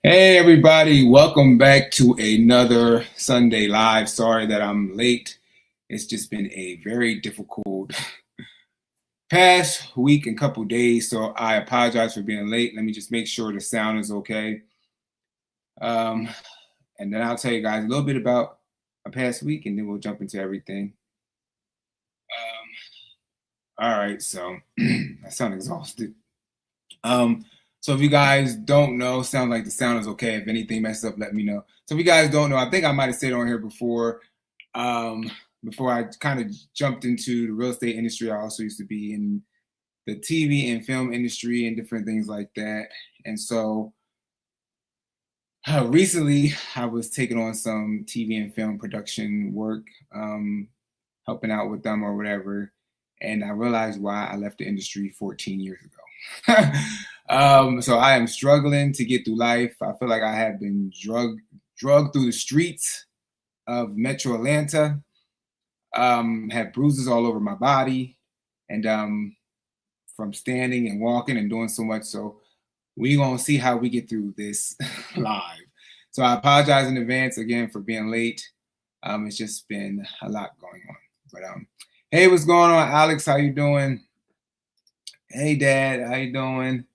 Hey everybody, welcome back to another Sunday Live. Sorry that I'm late. It's just been a very difficult past week and couple days, so I apologize for being late. Let me just make sure the sound is okay. Um, and then I'll tell you guys a little bit about my past week and then we'll jump into everything. All right, so I sound exhausted. So if you guys don't know, sound like the sound is okay. If anything messes up, let me know. So if you guys don't know, I think I might have said on here before I kind of jumped into the real estate industry. I also used to be in the TV and film industry and different things like that. And so recently I was taking on some TV and film production work, helping out with them or whatever. And I realized why I left the industry 14 years ago. So I am struggling to get through life. I feel like I have been drugged through the streets of Metro Atlanta, had bruises all over my body, and from standing and walking and doing so much. So we're going to see how we get through this live. So I apologize in advance again for being late. It's just been a lot going on. But hey, what's going on, Alex? How you doing? Hey, Dad, how you doing?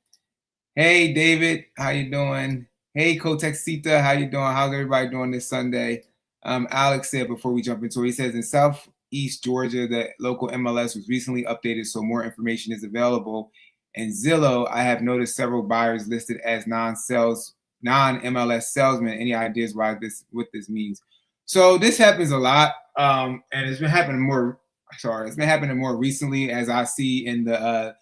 Hey, David, how you doing? Hey, Kotexita, how you doing? How's everybody doing this Sunday? Alex said before we jump into it, he says in Southeast Georgia, the local MLS was recently updated, so more information is available. And Zillow, I have noticed several buyers listed as non-MLS salesmen. Any ideas what this means? So this happens a lot, and it's been happening more. Sorry, it's been happening more recently, as I see in the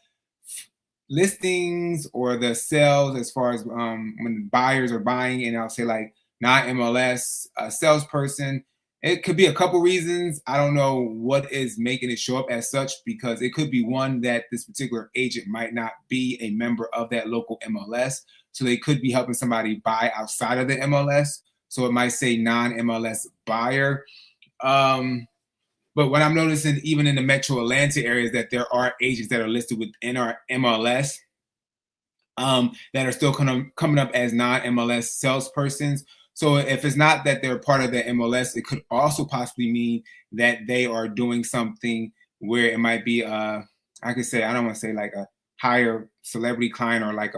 listings or the sales, as far as when buyers are buying, and I'll say like non-MLS salesperson. It could be a couple reasons. I don't know what is making it show up as such, because it could be one that this particular agent might not be a member of that local MLS. So they could be helping somebody buy outside of the MLS. So it might say non-MLS buyer. But what I'm noticing, even in the Metro Atlanta area, is that there are agents that are listed within our MLS that are still coming up as non-MLS salespersons. So if it's not that they're part of the MLS, it could also possibly mean that they are doing something where it might be, I could say, I don't want to say like a higher celebrity client, or like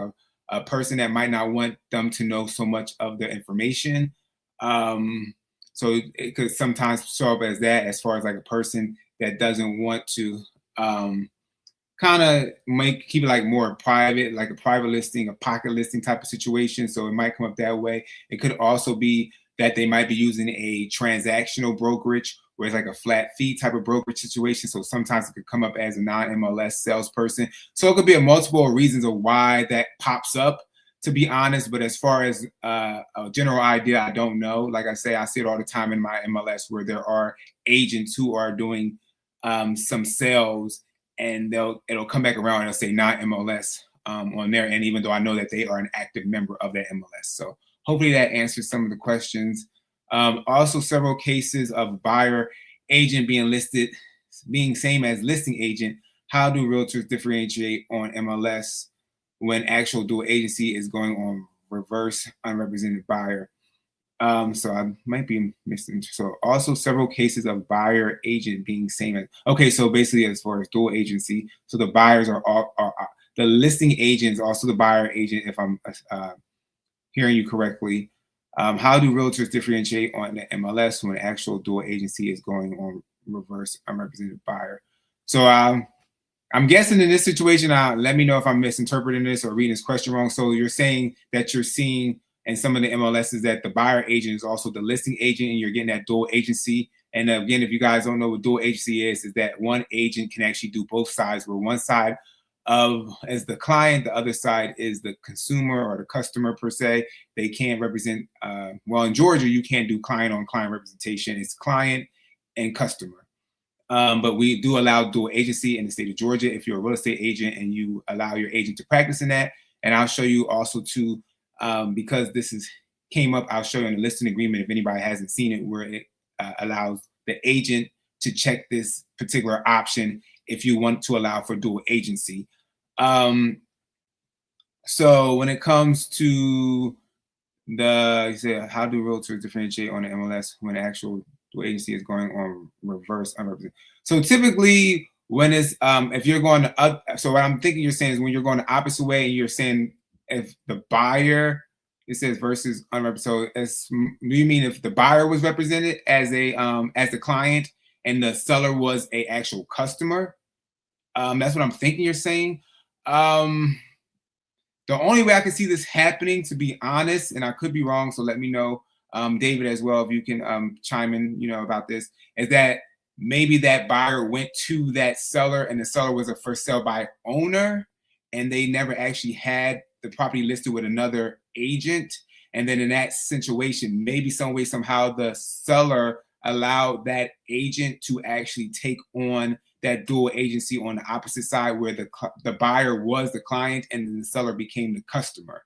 a person that might not want them to know so much of the information. So it could sometimes show up as that, as far as like a person that doesn't want to kind of keep it like more private, like a private listing, a pocket listing type of situation. So it might come up that way. It could also be that they might be using a transactional brokerage, where it's like a flat fee type of brokerage situation. So sometimes it could come up as a non-MLS salesperson. So it could be a multiple reasons of why that pops up, to be honest. But as far as a general idea, I don't know. Like I say, I see it all the time in my MLS, where there are agents who are doing some sales, and it'll come back around and it'll say non-MLS on there. And even though I know that they are an active member of that MLS. So hopefully that answers some of the questions. Also, several cases of buyer agent being listed, being same as listing agent. How do realtors differentiate on MLS when actual dual agency is going on reverse unrepresented buyer? So I might be missing. So also several cases of buyer agent being same as, okay, so basically as far as dual agency, so the buyers are the listing agent is also the buyer agent, if I'm hearing you correctly. How do realtors differentiate on the MLS when actual dual agency is going on reverse unrepresented buyer? So I'm guessing in this situation, let me know if I'm misinterpreting this or reading this question wrong. So you're saying that you're seeing in some of the MLSs that the buyer agent is also the listing agent, and you're getting that dual agency. And again, if you guys don't know what dual agency is that one agent can actually do both sides, where one side as the client, the other side is the consumer or the customer per se. They can't represent, well, in Georgia, you can't do client on client representation. It's client and customer. But we do allow dual agency in the state of Georgia if you're a real estate agent and you allow your agent to practice in that. And I'll show you also too, because this came up, I'll show you in the listing agreement, if anybody hasn't seen it, where it allows the agent to check this particular option if you want to allow for dual agency. So when it comes to You said, how do realtors differentiate on the MLS when the actual agency is going on reverse unrepresented? So typically when it's if you're going to so what I'm thinking you're saying is when you're going the opposite way and you're saying if the buyer, it says versus unrepresented. So do you mean if the buyer was represented as the client and the seller was a actual customer? That's what I'm thinking you're saying. The only way I can see this happening, to be honest, and I could be wrong, so let me know, David, as well, if you can chime in, about this, is that maybe that buyer went to that seller and the seller was a first sale by owner and they never actually had the property listed with another agent. And then in that situation, maybe some way, somehow the seller allowed that agent to actually take on that dual agency on the opposite side where the buyer was the client and then the seller became the customer.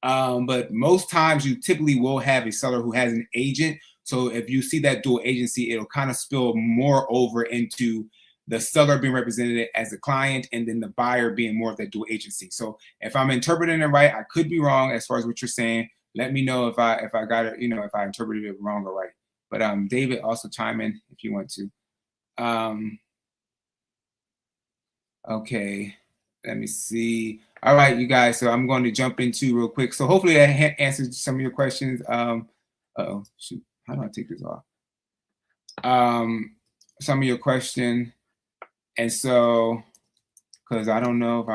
But most times you typically will have a seller who has an agent. So if you see that dual agency, it'll kind of spill more over into the seller being represented as a client and then the buyer being more of that dual agency. So if I'm interpreting it right, I could be wrong as far as what you're saying. Let me know if I got it, if I interpreted it wrong or right. But David, also chime in if you want to. Okay, let me see. All right, you guys. So I'm going to jump into real quick. So hopefully that answers some of your questions. Uh-oh, shoot. How do I take this off? Some of your question. And so, because I don't know if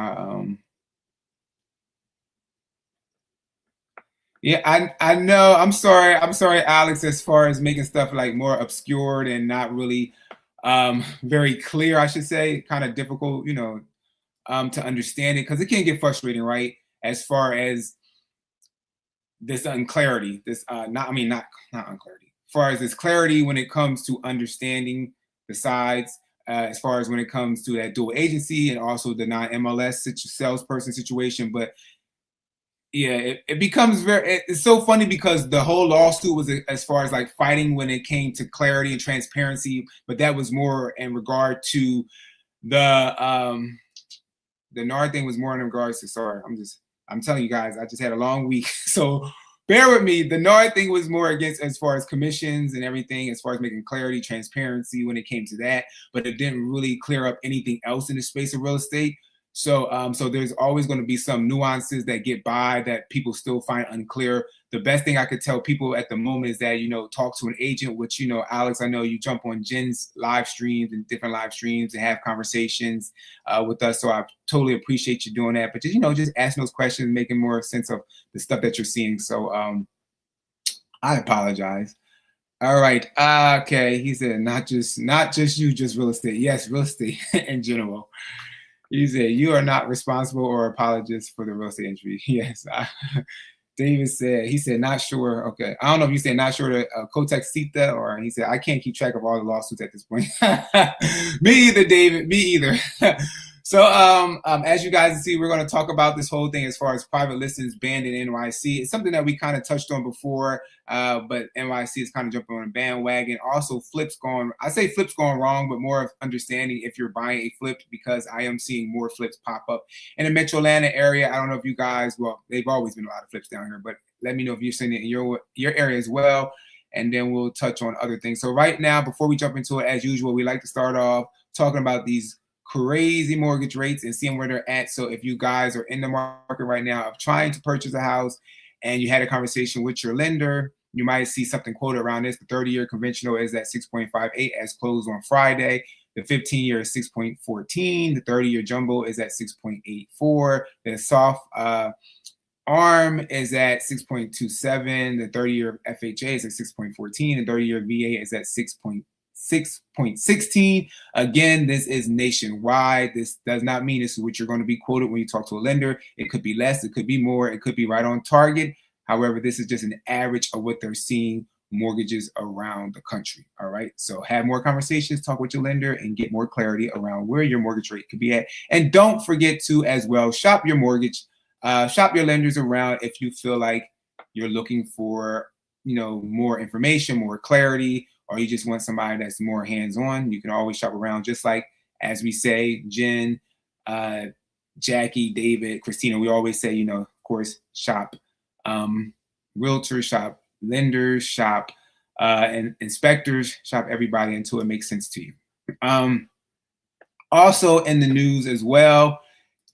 yeah, I know. I'm sorry, Alex, as far as making stuff like more obscured and not really very clear, I should say, kind of difficult, to understand it because it can get frustrating, right? As far as this unclarity, not unclarity, as far as this clarity when it comes to understanding the sides, as far as when it comes to that dual agency and also the non-MLS salesperson situation. But yeah, it becomes it's so funny because the whole lawsuit was as far as like fighting when it came to clarity and transparency, but that was more in regard to the NAR thing was more in regards to, sorry, I'm telling you guys, I just had a long week. So bear with me. The NAR thing was more against as far as commissions and everything, as far as making clarity, transparency when it came to that, but it didn't really clear up anything else in the space of real estate. So so there's always going to be some nuances that get by that people still find unclear. The best thing I could tell people at the moment is that, talk to an agent, which, Alex, I know you jump on Jen's live streams and different live streams and have conversations with us. So I totally appreciate you doing that. But just, just asking those questions, making more sense of the stuff that you're seeing. So I apologize. All right. Okay. He said, not just you, just real estate. Yes, real estate in general. He said, you are not responsible or apologist for the real estate industry. Yes. David said, he said, not sure. Okay. I don't know if you said not sure to Kotek Sita, or he said, I can't keep track of all the lawsuits at this point. Me either, David. Me either. So as you guys see, we're going to talk about this whole thing as far as private listings banned in NYC. It's something that we kind of touched on before, but NYC is kind of jumping on a bandwagon. Also, flips going wrong, but more of understanding if you're buying a flip, because I am seeing more flips pop up in the Metro Atlanta area. I don't know if you guys, well, they've always been a lot of flips down here, but let me know if you're seeing it in your area as well. And then we'll touch on other things. So right now, before we jump into it, as usual, we like to start off talking about these crazy mortgage rates and seeing where they're at. So if you guys are in the market right now of trying to purchase a house and you had a conversation with your lender, you might see something quoted around this. The 30-year conventional is at 6.58 as closed on Friday. The 15-year is 6.14. The 30-year jumbo is at 6.84. The soft ARM is at 6.27. The 30-year FHA is at 6.14. The 30-year VA is at 6.16. Again, this is nationwide. This does not mean this is what you're going to be quoted when you talk to a lender. It could be less, it could be more, it could be right on target. However, this is just an average of what they're seeing mortgages around the country. All right. So have more conversations, talk with your lender, and get more clarity around where your mortgage rate could be at. And don't forget to, as well, shop your mortgage, shop your lenders around if you feel like you're looking for, more information, more clarity, or you just want somebody that's more hands-on. You can always shop around, just like, as we say, Jen, Jackie, David, Christina, we always say, of course, shop realtors, shop lenders, shop and inspectors, shop everybody until it makes sense to you. Also in the news as well,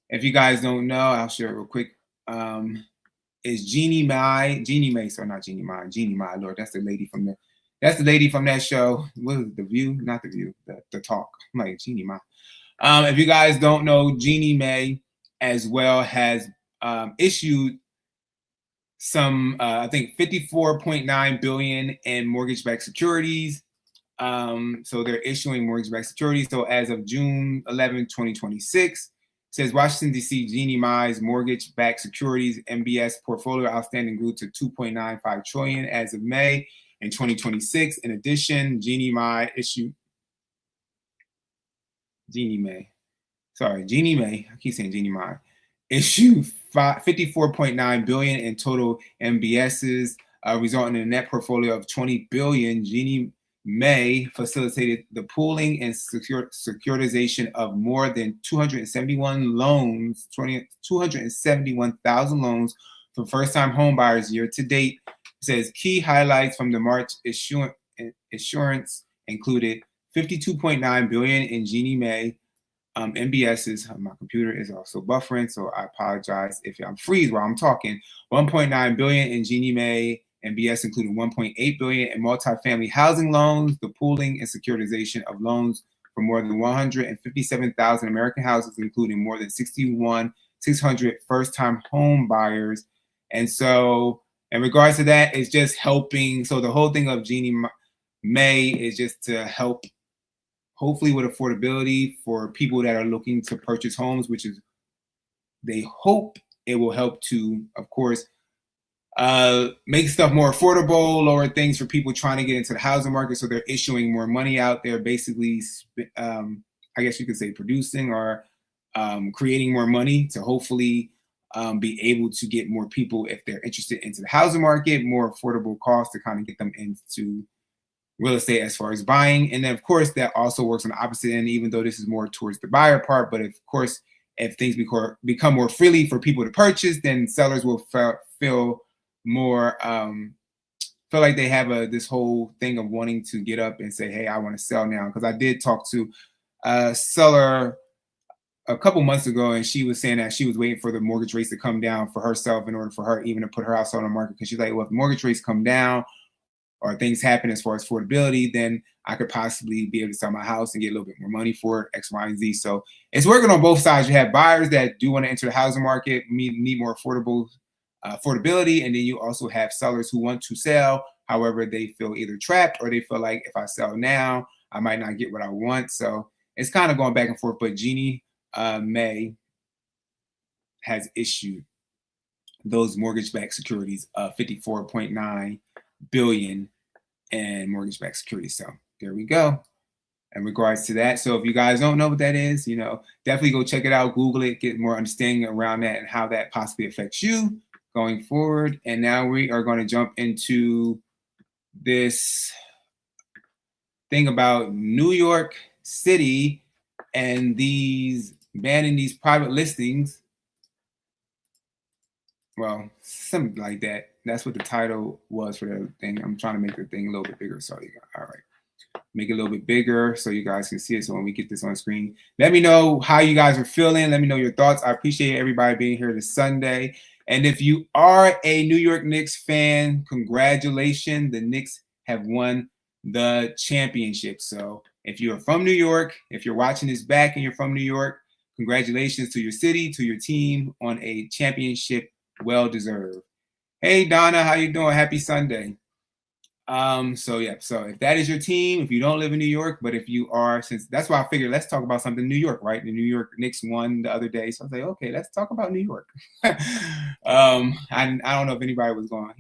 if you guys don't know, I'll share it real quick. Is Jeannie Mai, sorry, not Jeannie Mai, Jeannie Mai, Lord, that's the lady from that show. What is it, The View? Not The View, the Talk. I'm like, Jeannie Mai. If you guys don't know, Jeannie Mai as well has issued some, I think 54.9 billion in mortgage-backed securities. So they're issuing mortgage-backed securities. So as of June 11, 2026, says Washington, D.C., Jeannie Mai's mortgage-backed securities MBS portfolio outstanding grew to 2.95 trillion as of May in 2026. In addition, Jeannie Mai, I keep saying Jeannie Mai, issued 54.9 billion in total MBSs, resulting in a net portfolio of 20 billion. Jeannie Mai facilitated the pooling and securitization of more than 271,000 loans for first-time home buyers year to date. It says key highlights from the March issuance included 52.9 billion in Jeannie Mai MBSs. My computer is also buffering, so I apologize if I'm freeze while I'm talking. 1.9 billion in Jeannie Mai MBS, including 1.8 billion in multifamily housing loans, the pooling and securitization of loans for more than 157,000 American houses, including more than 600 first-time home buyers. And so in regards to that, it's just helping. So the whole thing of Jeannie Mai is just to help, hopefully with affordability for people that are looking to purchase homes, which is, they hope it will help to, of course, make stuff more affordable, lower things for people trying to get into the housing market. So they're issuing more money out there, basically, I guess you could say producing or creating more money to hopefully be able to get more people, if they're interested, into the housing market, more affordable costs to kind of get them into real estate as far as buying. And then of course that also works on the opposite end, even though this is more towards the buyer part. But of course, if things become more freely for people to purchase, then sellers will feel more feel like they have this whole thing of wanting to get up and say, hey, I want to sell now. Because I did talk to a seller a couple months ago, and she was saying that she was waiting for the mortgage rates to come down for herself in order for her even to put her house on the market. Because she's like, well, if mortgage rates come down or things happen as far as affordability, then I could possibly be able to sell my house and get a little bit more money for it, X, Y, and Z. So it's working on both sides. You have buyers that do want to enter the housing market, need more affordability, and then you also have sellers who want to sell. However, they feel either trapped or they feel like if I sell now, I might not get what I want. So it's kind of going back and forth. But Jeannie Mai has issued those mortgage-backed securities of 54.9 billion in mortgage-backed securities. So there we go in regards to that. So if you guys don't know what that is, definitely go check it out, Google it, get more understanding around that and how that possibly affects you going forward. And now we are going to jump into this thing about New York City and banning these private listings. Well, something like that. That's what the title was for the thing. I'm trying to make the thing a little bit bigger. So you got, all right, make it a little bit bigger so you guys can see it. So when we get this on screen, let me know how you guys are feeling. Let me know your thoughts. I appreciate everybody being here this Sunday. And if you are a New York Knicks fan, congratulations. The Knicks have won the championship. So if you're from New York, if you're watching this back and you're from New York, congratulations to your city, to your team on a championship. Well deserved. Hey Donna, how you doing? Happy Sunday. So if that is your team, if you don't live in New York, but if you are, since that's why I figured let's talk about something New York, right? The New York Knicks won the other day. So I was like, okay, let's talk about New York. I don't know if anybody was going,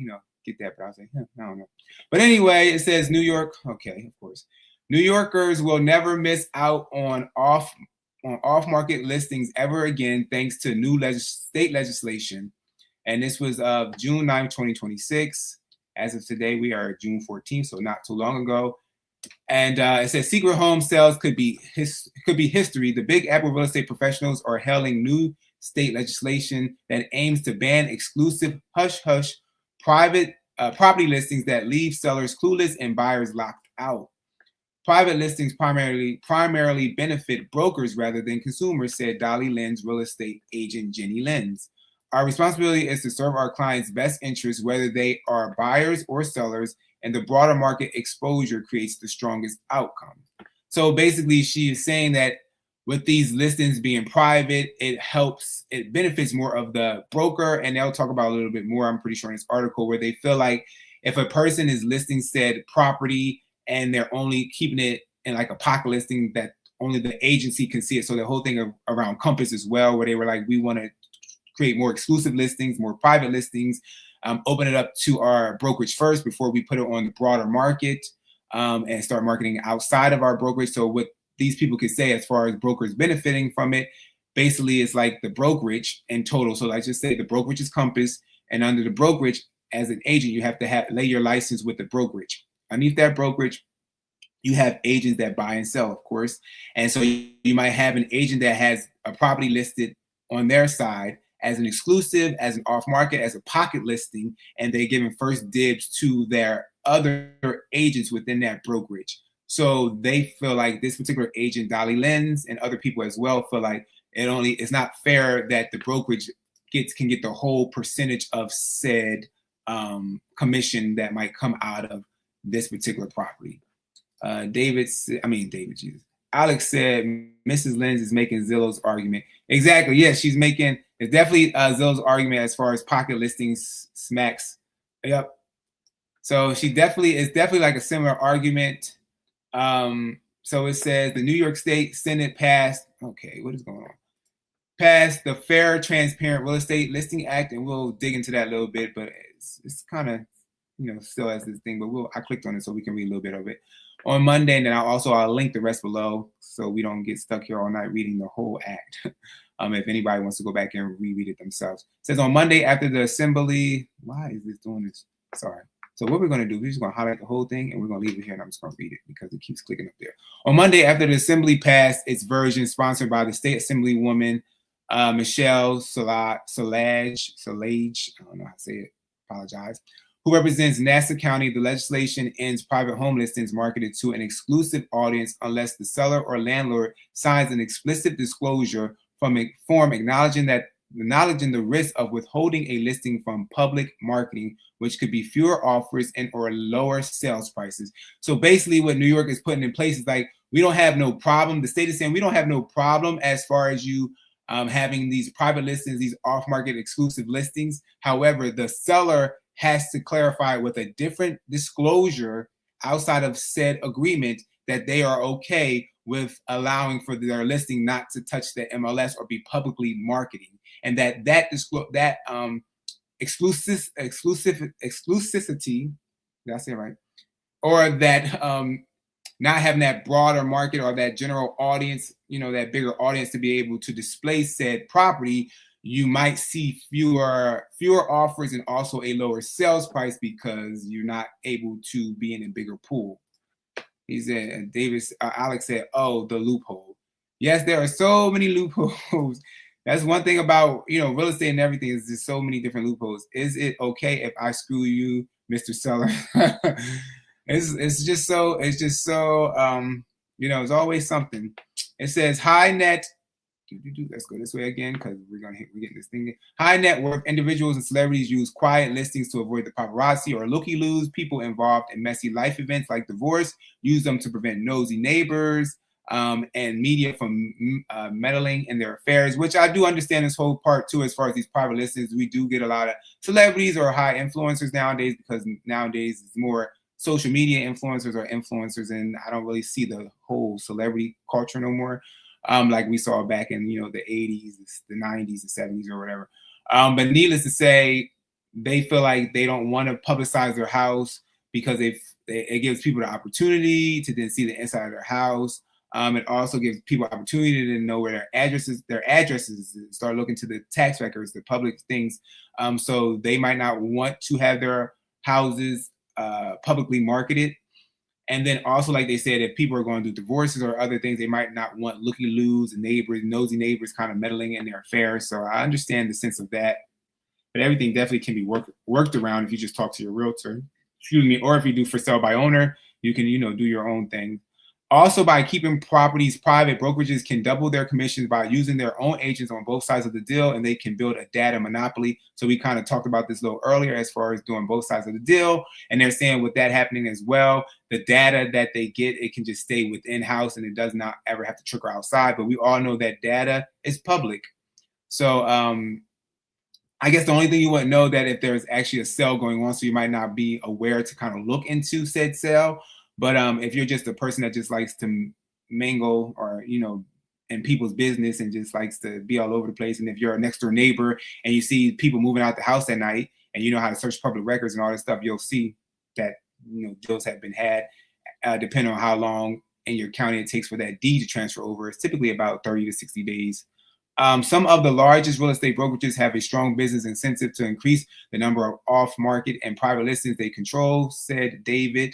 get that, but I was like, I don't know. But anyway, it says New York. Okay, of course. New Yorkers will never miss out on off-market listings ever again, thanks to new state legislation. And this was June 9, 2026. As of today, we are June 14th, so not too long ago. And it says secret home sales could be history. The Big Apple real estate professionals are hailing new state legislation that aims to ban exclusive hush-hush property listings that leave sellers clueless and buyers locked out. Private listings primarily benefit brokers rather than consumers, said Dolly Lynn's real estate agent Jenny Lenz. Our responsibility is to serve our clients' best interests, whether they are buyers or sellers, and the broader market exposure creates the strongest outcome. So basically, she is saying that with these listings being private, it benefits more of the broker, and they'll talk about a little bit more, I'm pretty sure, in this article, where they feel like if a person is listing said property and they're only keeping it in like a pocket listing that only the agency can see it. So the whole thing around Compass as well, where they were like, we want to create more exclusive listings, more private listings, open it up to our brokerage first before we put it on the broader market, and start marketing outside of our brokerage. So what these people could say as far as brokers benefiting from it, basically it's like the brokerage in total. So let's just say the brokerage is Compass, and under the brokerage, as an agent, you have to lay your license with the brokerage. Underneath that brokerage, you have agents that buy and sell, of course. And so you might have an agent that has a property listed on their side as an exclusive, as an off-market, as a pocket listing, and they're giving first dibs to their other agents within that brokerage. So they feel like this particular agent, Dolly Lenz, and other people as well feel like it's not fair that the brokerage can get the whole percentage of said commission that might come out of this particular property. Alex said Mrs. Lenz is making Zillow's argument. Exactly. Yes, she's making. It's definitely Zillow's argument as far as pocket listings smacks. Yep. So it's definitely like a similar argument. So it says the New York State Senate passed. Okay, what is going on? Passed the Fair, Transparent Real Estate Listing Act, and we'll dig into that a little bit. But it's kind of still as this thing. But I clicked on it so we can read a little bit of it on Monday, and then I'll link the rest below so we don't get stuck here all night reading the whole act. If anybody wants to go back and reread it themselves. It says on Monday after the assembly. Why is this doing this? Sorry. So what we're going to do, we're just going to highlight the whole thing, and we're going to leave it here, and I'm just going to read it because it keeps clicking up there. On Monday, after the assembly passed its version sponsored by the state assemblywoman, Michelle Salage, I don't know how to say it, apologize, who represents Nassau County, the legislation ends private home listings marketed to an exclusive audience unless the seller or landlord signs an explicit disclosure from a form acknowledging the risk of withholding a listing from public marketing, which could be fewer offers and or lower sales prices. So basically what New York is putting in place is like, we don't have no problem. The state is saying we don't have no problem as far as you having these private listings, these off-market exclusive listings. However, the seller has to clarify with a different disclosure outside of said agreement that they are okay with allowing for their listing not to touch the MLS or be publicly marketing, and that exclusivity, did I say it right? Or that not having that broader market or that general audience, that bigger audience to be able to display said property, you might see fewer offers and also a lower sales price because you're not able to be in a bigger pool. He said, Alex said, oh, the loophole. Yes, there are so many loopholes. That's one thing about, real estate and everything is there's so many different loopholes. Is it okay if I screw you, Mr. Seller? it's just so, it's always something. It says high net. Let's go this way again because we're getting this thing. High net worth individuals and celebrities use quiet listings to avoid the paparazzi or looky-loos. People involved in messy life events like divorce use them to prevent nosy neighbors and media from meddling in their affairs, which I do understand this whole part too. As far as these private listings, we do get a lot of celebrities or high influencers nowadays because nowadays it's more social media influencers or influencers, and I don't really see the whole celebrity culture no more. Like we saw back in, the 80s, the 90s, the 70s or whatever. But needless to say, they feel like they don't want to publicize their house because it gives people the opportunity to then see the inside of their house. It also gives people opportunity to know where their addresses, start looking to the tax records, the public things. So they might not want to have their houses publicly marketed. And then also, like they said, if people are going through divorces or other things, they might not want looky-loos and nosy neighbors kind of meddling in their affairs. So I understand the sense of that. but everything definitely can be worked around if you just talk to your realtor. Excuse me, or if you do for sale by owner, you can, do your own thing. Also, by keeping properties private, brokerages can double their commissions by using their own agents on both sides of the deal, and they can build a data monopoly. So we kind of talked about this a little earlier as far as doing both sides of the deal. And they're saying with that happening as well, the data that they get, it can just stay within house and it does not ever have to trickle outside. But we all know that data is public. So I guess the only thing you wouldn't know that if there's actually a sale going on, so you might not be aware to kind of look into said sale. But if you're just a person that just likes to mingle or, in people's business and just likes to be all over the place, and if you're a next door neighbor and you see people moving out the house at night and you know how to search public records and all this stuff, you'll see that, deals have been had, depending on how long in your county it takes for that deed to transfer over. It's typically about 30 to 60 days. Some of the largest real estate brokerages have a strong business incentive to increase the number of off-market and private listings they control, said David,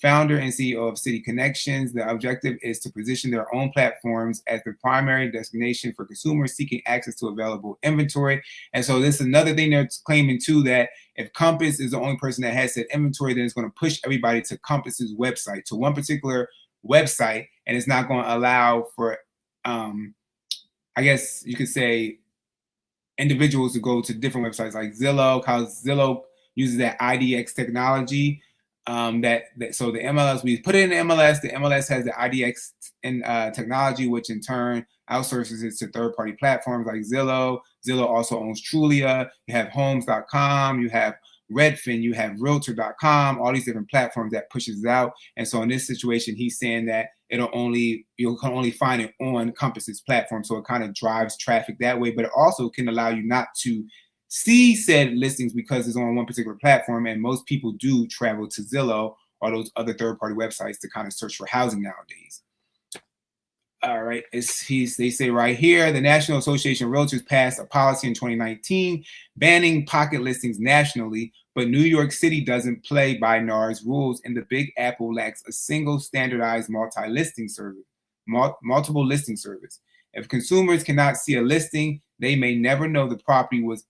founder and CEO of City Connections. The objective is to position their own platforms as the primary destination for consumers seeking access to available inventory. And so this is another thing they're claiming too, that if Compass is the only person that has that inventory, then it's going to push everybody to Compass's website, to one particular website, and it's not going to allow for, I guess you could say, individuals to go to different websites like Zillow, because Zillow uses that IDX technology. So the MLS, we put it in the MLS has the IDX technology, which in turn outsources it to third-party platforms like Zillow. Zillow also owns Trulia. You have homes.com, you have Redfin, you have realtor.com, all these different platforms that pushes it out. And so in this situation, he's saying that you can only find it on Compass's platform. So it kind of drives traffic that way, but it also can allow you not to see said listings because it's on one particular platform, and most people do travel to Zillow or those other third-party websites to kind of search for housing nowadays. All right, they say right here, the National Association of Realtors passed a policy in 2019 banning pocket listings nationally, but New York City doesn't play by NAR's rules, and the Big Apple lacks a single standardized multiple listing service. If consumers cannot see a listing, they may never know the property was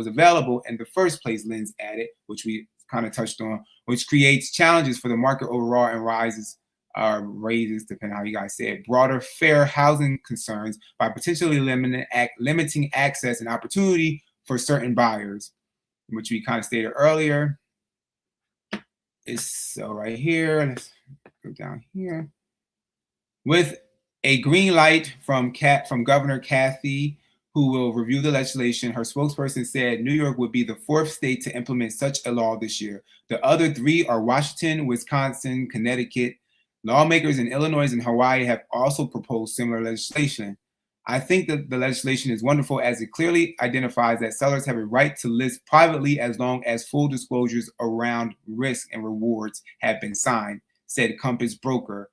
available in the first place, Lynn's added, which we kind of touched on, which creates challenges for the market overall and raises, depending on how you guys say it, broader fair housing concerns by potentially limiting access and opportunity for certain buyers, which we kind of stated earlier. So right here, let's go down here. With a green light from Governor Kathy, who will review the legislation, her spokesperson said New York would be the fourth state to implement such a law this year. The other three are Washington, Wisconsin, Connecticut. Lawmakers in Illinois and Hawaii have also proposed similar legislation. I think that the legislation is wonderful as it clearly identifies that sellers have a right to list privately as long as full disclosures around risk and rewards have been signed, said Compass broker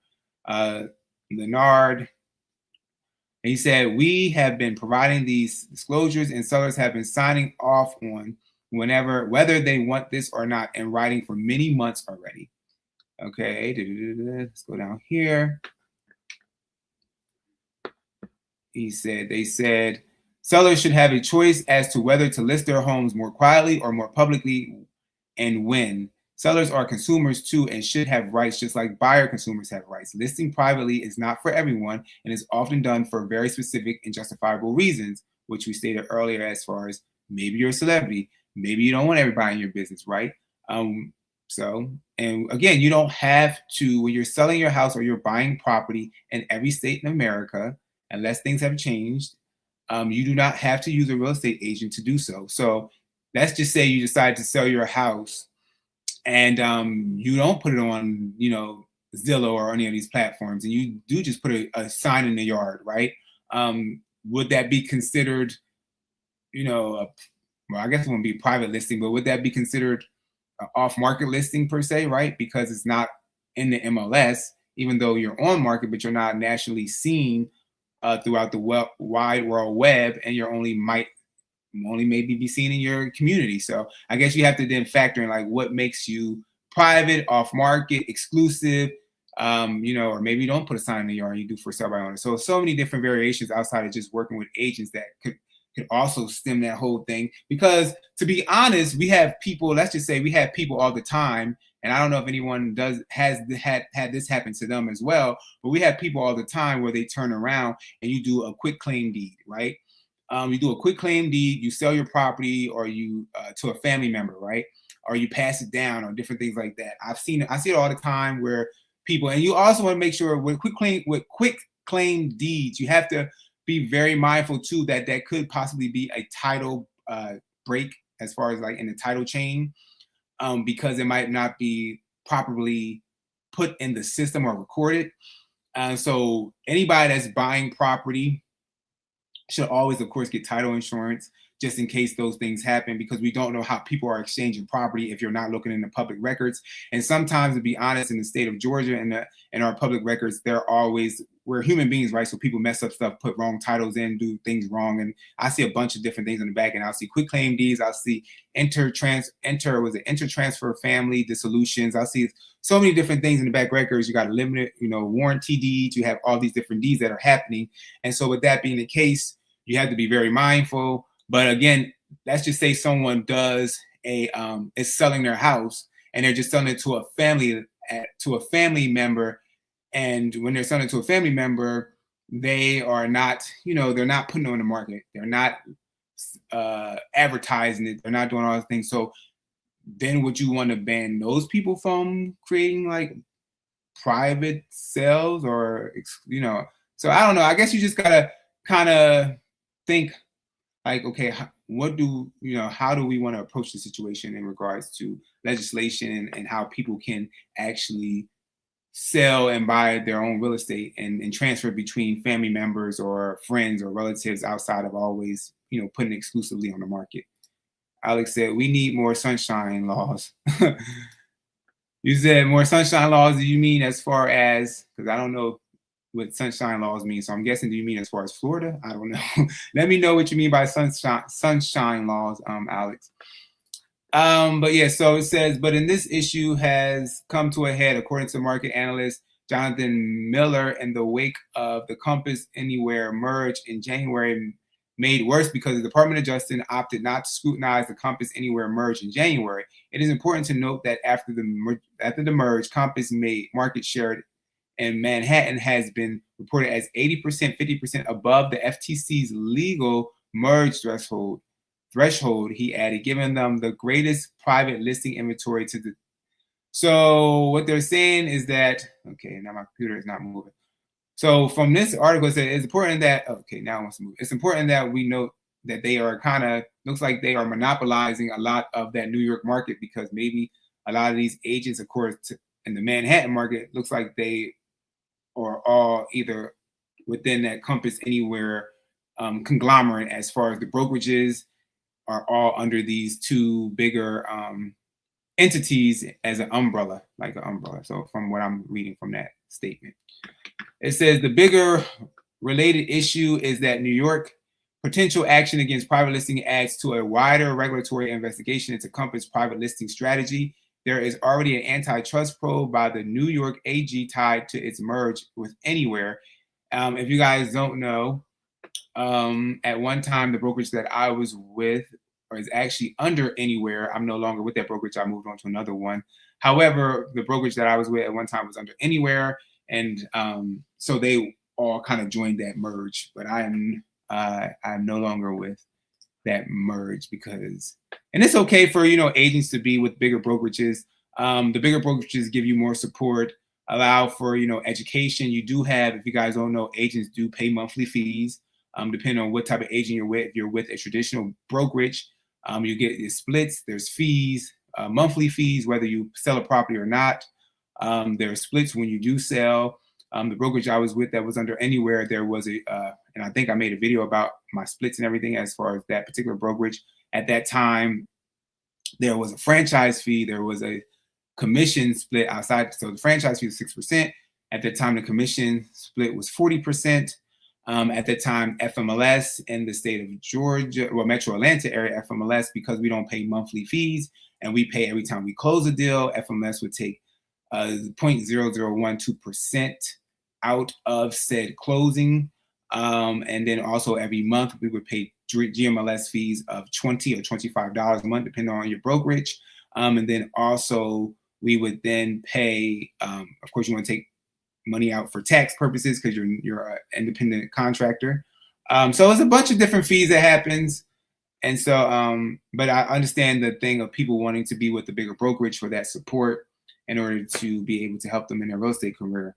Leonard. And he said, we have been providing these disclosures and sellers have been signing off on whether they want this or not in writing for many months already. Okay, let's go down here. They said sellers should have a choice as to whether to list their homes more quietly or more publicly and when. Sellers are consumers too and should have rights just like buyer consumers have rights. Listing privately is not for everyone and is often done for very specific and justifiable reasons, which we stated earlier as far as maybe you're a celebrity, maybe you don't want everybody in your business, right? And again, you don't have to, when you're selling your house or you're buying property in every state in America, unless things have changed, you do not have to use a real estate agent to do so. So let's just say you decide to sell your house and you don't put it on, Zillow or any of these platforms, and you do just put a sign in the yard, right? Would that be considered, well, I guess it wouldn't be private listing, but would that be considered off-market listing per se, right? Because it's not in the MLS, even though you're on market, but you're not nationally seen throughout the wide world web, and you're only maybe be seen in your community. So I guess you have to then factor in like what makes you private, off-market, exclusive, or maybe you don't put a sign in the yard, you do for sale by owner. So many different variations outside of just working with agents that could could also stem that whole thing. Because to be honest, we have people, let's just say we have people all the time, and I don't know if anyone has had this happen to them as well, but we have people all the time where they turn around and you do a quick claim deed, right? You do a quick claim deed, you sell your property, or you to a family member, right? Or you pass it down, or different things like that. I see it all the time where people, and you also want to make sure with quick claim deeds, you have to be very mindful too that could possibly be a title break as far as like in the title chain, because it might not be properly put in the system or recorded. So anybody that's buying property should always, of course, get title insurance just in case those things happen, because we don't know how people are exchanging property if you're not looking in the public records. And sometimes, to be honest, in the state of Georgia and in our public records, we're human beings, right? So people mess up stuff, put wrong titles in, do things wrong. And I see a bunch of different things in the back, and I'll see quick claim deeds. I'll see inter-transfer family dissolutions. I'll see so many different things in the back records. You got a limited, warranty deeds. You have all these different deeds that are happening. And so with that being the case, you have to be very mindful. But again, let's just say someone is selling their house and they're just selling it to a family member. And when they're selling it to a family member, they are not, they're not putting it on the market. They're not advertising it. They're not doing all those things. So then would you want to ban those people from creating like private sales or, so I don't know. I guess you just got to kind of think like, okay, how do we want to approach the situation in regards to legislation and how people can actually sell and buy their own real estate and transfer between family members or friends or relatives outside of always, putting exclusively on the market. Alex said, we need more sunshine laws. You said more sunshine laws. Do you mean as far as, because I don't know what sunshine laws mean. So I'm guessing, do you mean as far as Florida? I don't know. Let me know what you mean by sunshine laws, Alex. But yeah, so it says, but in this issue has come to a head, according to market analyst Jonathan Miller, in the wake of the Compass Anywhere merge in January, made worse because the Department of Justice opted not to scrutinize the Compass Anywhere merge in January. It is important to note that after the merge, Compass made market share in Manhattan has been reported as 80%, 50% above the FTC's legal merge threshold, he added, giving them the greatest private listing inventory to the. So what they're saying is that, okay, now my computer is not moving. So from this article, it says it's important that, okay, now it wants to move. It's important that we note that they are looks like they are monopolizing a lot of that New York market, because maybe a lot of these agents, of course, in the Manhattan market, looks like they are all either within that Compass Anywhere conglomerate, as far as the brokerages are all under these two bigger entities as an umbrella, like an umbrella. So from what I'm reading from that statement, it says the bigger related issue is that New York potential action against private listing adds to a wider regulatory investigation into Compass private listing strategy. There is already an antitrust probe by the New York AG tied to its merge with Anywhere. If you guys don't know, at one time, the brokerage that I was with is actually under Anywhere. I'm no longer with that brokerage. I moved on to another one. However, the brokerage that I was with at one time was under Anywhere. And so they all kind of joined that merge. But I'm no longer with that merge because, and it's okay for, agents to be with bigger brokerages. The bigger brokerages give you more support, allow for, education. You do have, if you guys don't know, agents do pay monthly fees. Depending on what type of agent you're with. If you're with a traditional brokerage, you get your splits. There's fees, monthly fees, whether you sell a property or not. There are splits when you do sell. The brokerage I was with that was under Anywhere, there was and I think I made a video about my splits and everything as far as that particular brokerage. At that time, there was a franchise fee. There was a commission split outside. So the franchise fee was 6%. At that time, the commission split was 40%. At the time, FMLS in the state of Georgia, well, Metro Atlanta area, FMLS, because we don't pay monthly fees and we pay every time we close a deal, FMLS would take 0.0012% out of said closing. And then also every month we would pay GMLS fees of $20 or $25 a month, depending on your brokerage. And then also we would then pay, of course, you want to take money out for tax purposes because you're an independent contractor. So it's a bunch of different fees that happens. And so, but I understand the thing of people wanting to be with the bigger brokerage for that support in order to be able to help them in their real estate career.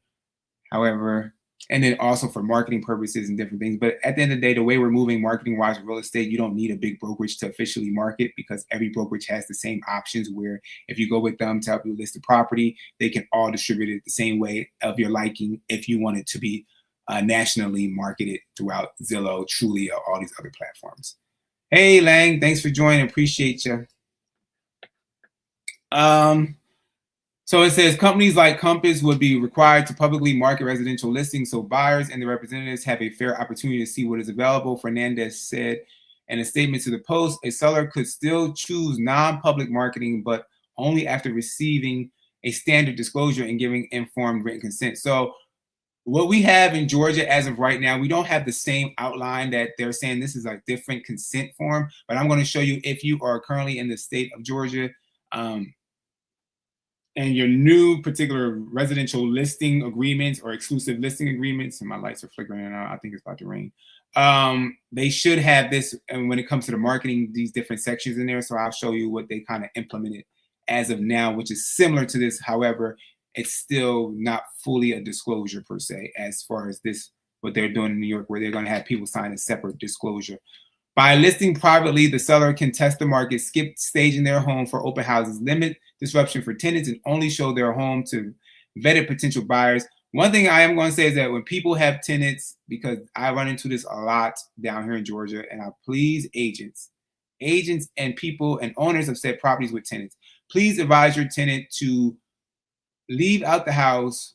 However, and then also for marketing purposes and different things. But at the end of the day, the way we're moving marketing wise with real estate, you don't need a big brokerage to officially market because every brokerage has the same options where if you go with them to help you list the property, they can all distribute it the same way of your liking if you want it to be nationally marketed throughout Zillow, Trulia, all these other platforms. Hey, Lang, thanks for joining. Appreciate you. So it says companies like Compass would be required to publicly market residential listings so buyers and the representatives have a fair opportunity to see what is available. Fernandez said in a statement to the Post, a seller could still choose non-public marketing, but only after receiving a standard disclosure and giving informed written consent. So what we have in Georgia as of right now, we don't have the same outline that they're saying. This is a different consent form, but I'm going to show you if you are currently in the state of Georgia, and your new particular residential listing agreements or exclusive listing agreements, and my lights are flickering and I think it's about to rain. They should have this, and when it comes to the marketing, these different sections in there. So I'll show you what they kind of implemented as of now, which is similar to this. However, it's still not fully a disclosure per se, as far as this, what they're doing in New York, where they're going to have people sign a separate disclosure. By listing privately, the seller can test the market, skip staging their home for open houses, limit disruption for tenants, and only show their home to vetted potential buyers. One thing I am going to say is that when people have tenants, because I run into this a lot down here in Georgia, and I please agents and people and owners of said properties with tenants, please advise your tenant to leave out the house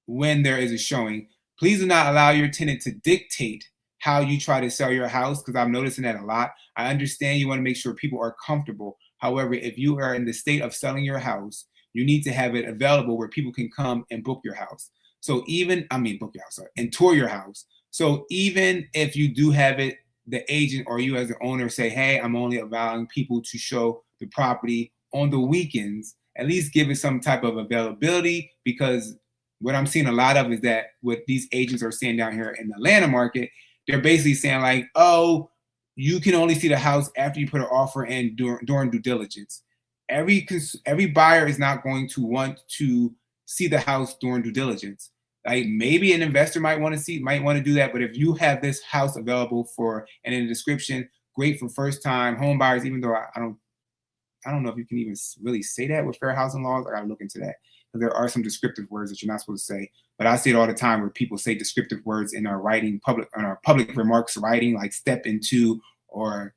when there is a showing. Please do not allow your tenant to dictate how you try to sell your house, because I'm noticing that a lot. I understand you want to make sure people are comfortable. However, if you are in the state of selling your house, you need to have it available where people can come and book your house. So and tour your house. So even if you do have it, the agent or you as the owner say, hey, I'm only allowing people to show the property on the weekends, at least give it some type of availability, because what I'm seeing a lot of is that what these agents are saying down here in the Atlanta market, they're basically saying like, oh, you can only see the house after you put an offer in during due diligence. Every buyer is not going to want to see the house during due diligence. Like maybe an investor might want to do that, but if you have this house available for, and in the description, great for first time home buyers, even though I don't know if you can even really say that with fair housing laws. I gotta look into that. There are some descriptive words that you're not supposed to say, but I see it all the time where people say descriptive words in our public remarks writing, like step into or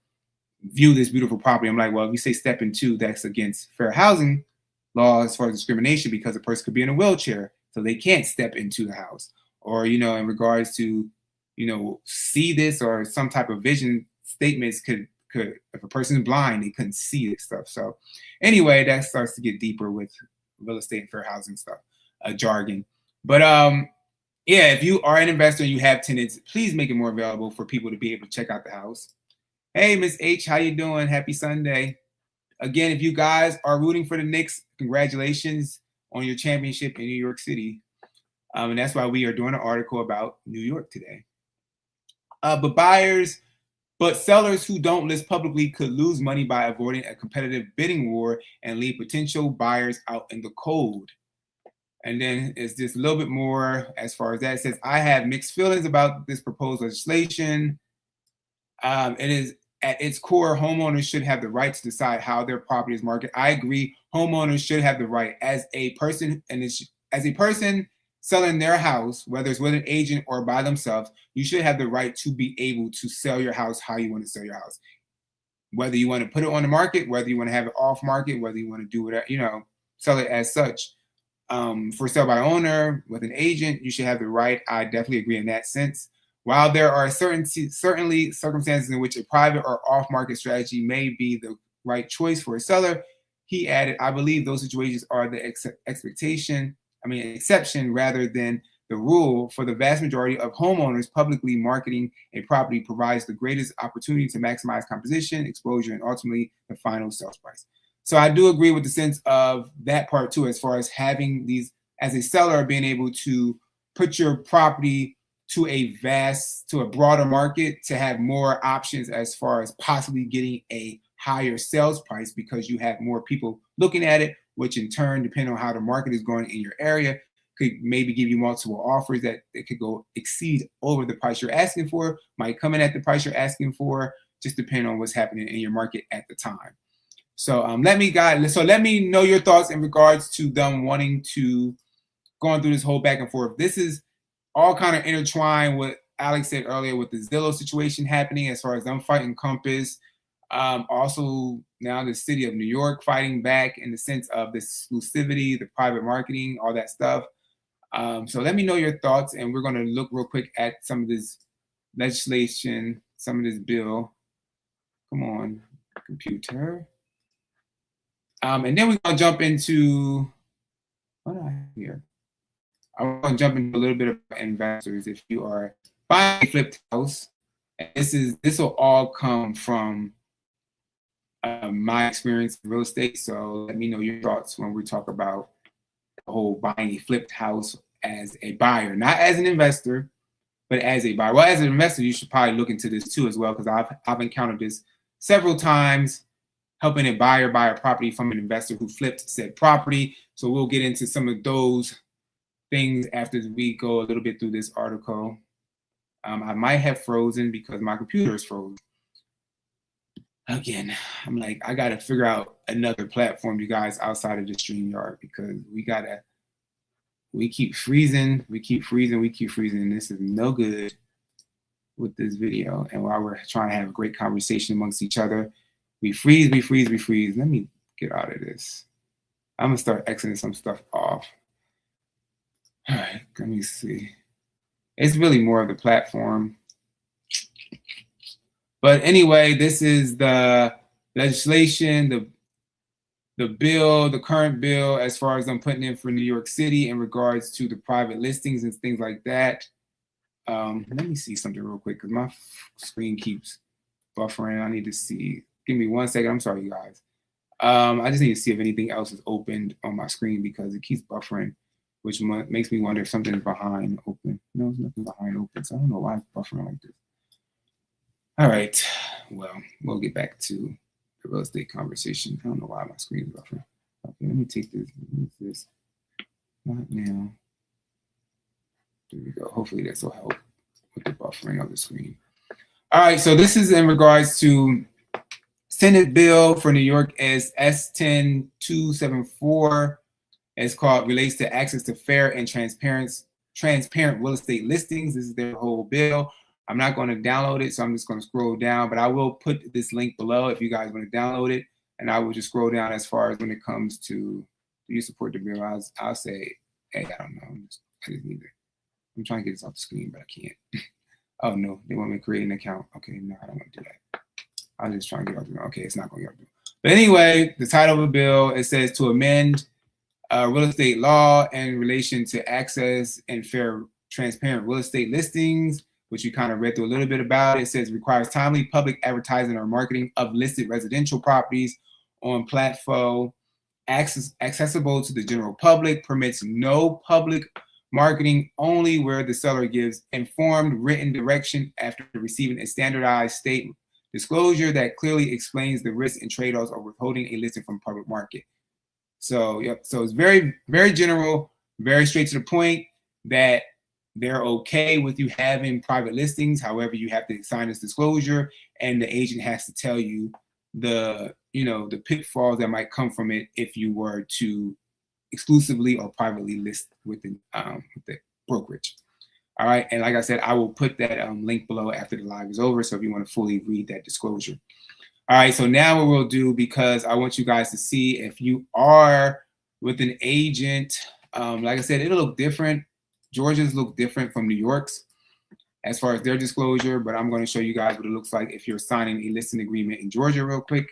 view this beautiful property. I'm like, well, if you say step into, that's against fair housing law as far as discrimination, because a person could be in a wheelchair, so they can't step into the house. Or, in regards to, see this or some type of vision statements could, if a person's blind, they couldn't see this stuff. So anyway, that starts to get deeper with real estate and fair housing stuff, jargon. But yeah, if you are an investor and you have tenants, please make it more available for people to be able to check out the house. Hey, Miss H, how you doing? Happy Sunday. Again, if you guys are rooting for the Knicks, congratulations on your championship in New York City. And that's why we are doing an article about New York today. But sellers who don't list publicly could lose money by avoiding a competitive bidding war and leave potential buyers out in the cold. And then it's just a little bit more as far as that. It says, I have mixed feelings about this proposed legislation. It is at its core, homeowners should have the right to decide how their property is marketed. I agree. Homeowners should have the right as a person, selling their house, whether it's with an agent or by themselves, you should have the right to be able to sell your house how you want to sell your house. Whether you want to put it on the market, whether you want to have it off market, whether you want to do whatever, sell it as such. For sale by owner with an agent, you should have the right. I definitely agree in that sense. While there are certainly circumstances in which a private or off-market strategy may be the right choice for a seller, he added, I believe those situations are the exception rather than the rule, for the vast majority of homeowners, publicly marketing a property provides the greatest opportunity to maximize composition, exposure, and ultimately the final sales price. So I do agree with the sense of that part too, as far as having these, as a seller, being able to put your property to a broader market, to have more options as far as possibly getting a higher sales price, because you have more people looking at it, which in turn, depending on how the market is going in your area, could maybe give you multiple offers that it could go exceed over the price you're asking for, might come in at the price you're asking for, just depending on what's happening in your market at the time. So let me know your thoughts in regards to them wanting to going through this whole back and forth. This is all kind of intertwined with Alex said earlier with the Zillow situation happening, as far as them fighting Compass. Also now the city of New York fighting back in the sense of the exclusivity, the private marketing, all that stuff. So let me know your thoughts, and we're going to look real quick at some of this legislation, some of this bill. Come on, computer. And then we're going to jump into, what do I have here? I'm going to jump into a little bit about investors. If you are buying a flipped house, this will all come from my experience in real estate. So let me know your thoughts when we talk about the whole buying a flipped house as a buyer, not as an investor, but as a buyer. Well, as an investor, you should probably look into this too as well, because I've encountered this several times, helping a buyer buy a property from an investor who flipped said property. So we'll get into some of those things after we go a little bit through this article. I might have frozen because my computer is frozen. Again, I'm like, I got to figure out another platform, you guys, outside of the StreamYard, because we keep freezing. And this is no good with this video. And while we're trying to have a great conversation amongst each other, we freeze. Let me get out of this. I'm going to start exiting some stuff off. All right, let me see. It's really more of the platform. But anyway, this is the legislation, the bill, the current bill, as far as I'm putting in for New York City in regards to the private listings and things like that. Let me see something real quick, because my screen keeps buffering. I need to see. Give me 1 second. I'm sorry, you guys. I just need to see if anything else is opened on my screen, because it keeps buffering, which makes me wonder if something is behind open. No, there's nothing behind open, so I don't know why it's buffering like this. All right, well, we'll get back to the real estate conversation. I don't know why my screen is buffering. Okay, let me take this. Not now. There we go. Hopefully this will help with the buffering of the screen. All right, so this is in regards to Senate bill for New York as S10274. It's called, relates to access to fair and transparent real estate listings. This is their whole bill. I'm not going to download it, so I'm just going to scroll down, but I will put this link below if you guys want to download it, and I will just scroll down as far as when it comes to, do you support the bill? I'll say, hey, I don't know. I just need to, I'm trying to get this off the screen, but I can't. Oh, no, they want me to create an account. Okay, no, I don't want to do that. I was just trying to get off the, okay, it's not going to get off the, but anyway, the title of the bill, it says to amend real estate law in relation to access and fair, transparent real estate listings, which you kind of read through a little bit about. It says requires timely public advertising or marketing of listed residential properties on platform accessible to the general public, permits no public marketing, only where the seller gives informed written direction after receiving a standardized state disclosure that clearly explains the risks and trade-offs of withholding a listing from public market. So, yep. So it's very, very general, very straight to the point, that they're okay with you having private listings. However, you have to sign this disclosure, and the agent has to tell you the pitfalls that might come from it if you were to exclusively or privately list with the brokerage. All right, and like I said, I will put that link below after the live is over, so if you want to fully read that disclosure. All right, so now what we'll do, because I want you guys to see if you are with an agent, like I said, it'll look different. Georgia's look different from New York's as far as their disclosure, but I'm going to show you guys what it looks like if you're signing a listing agreement in Georgia real quick,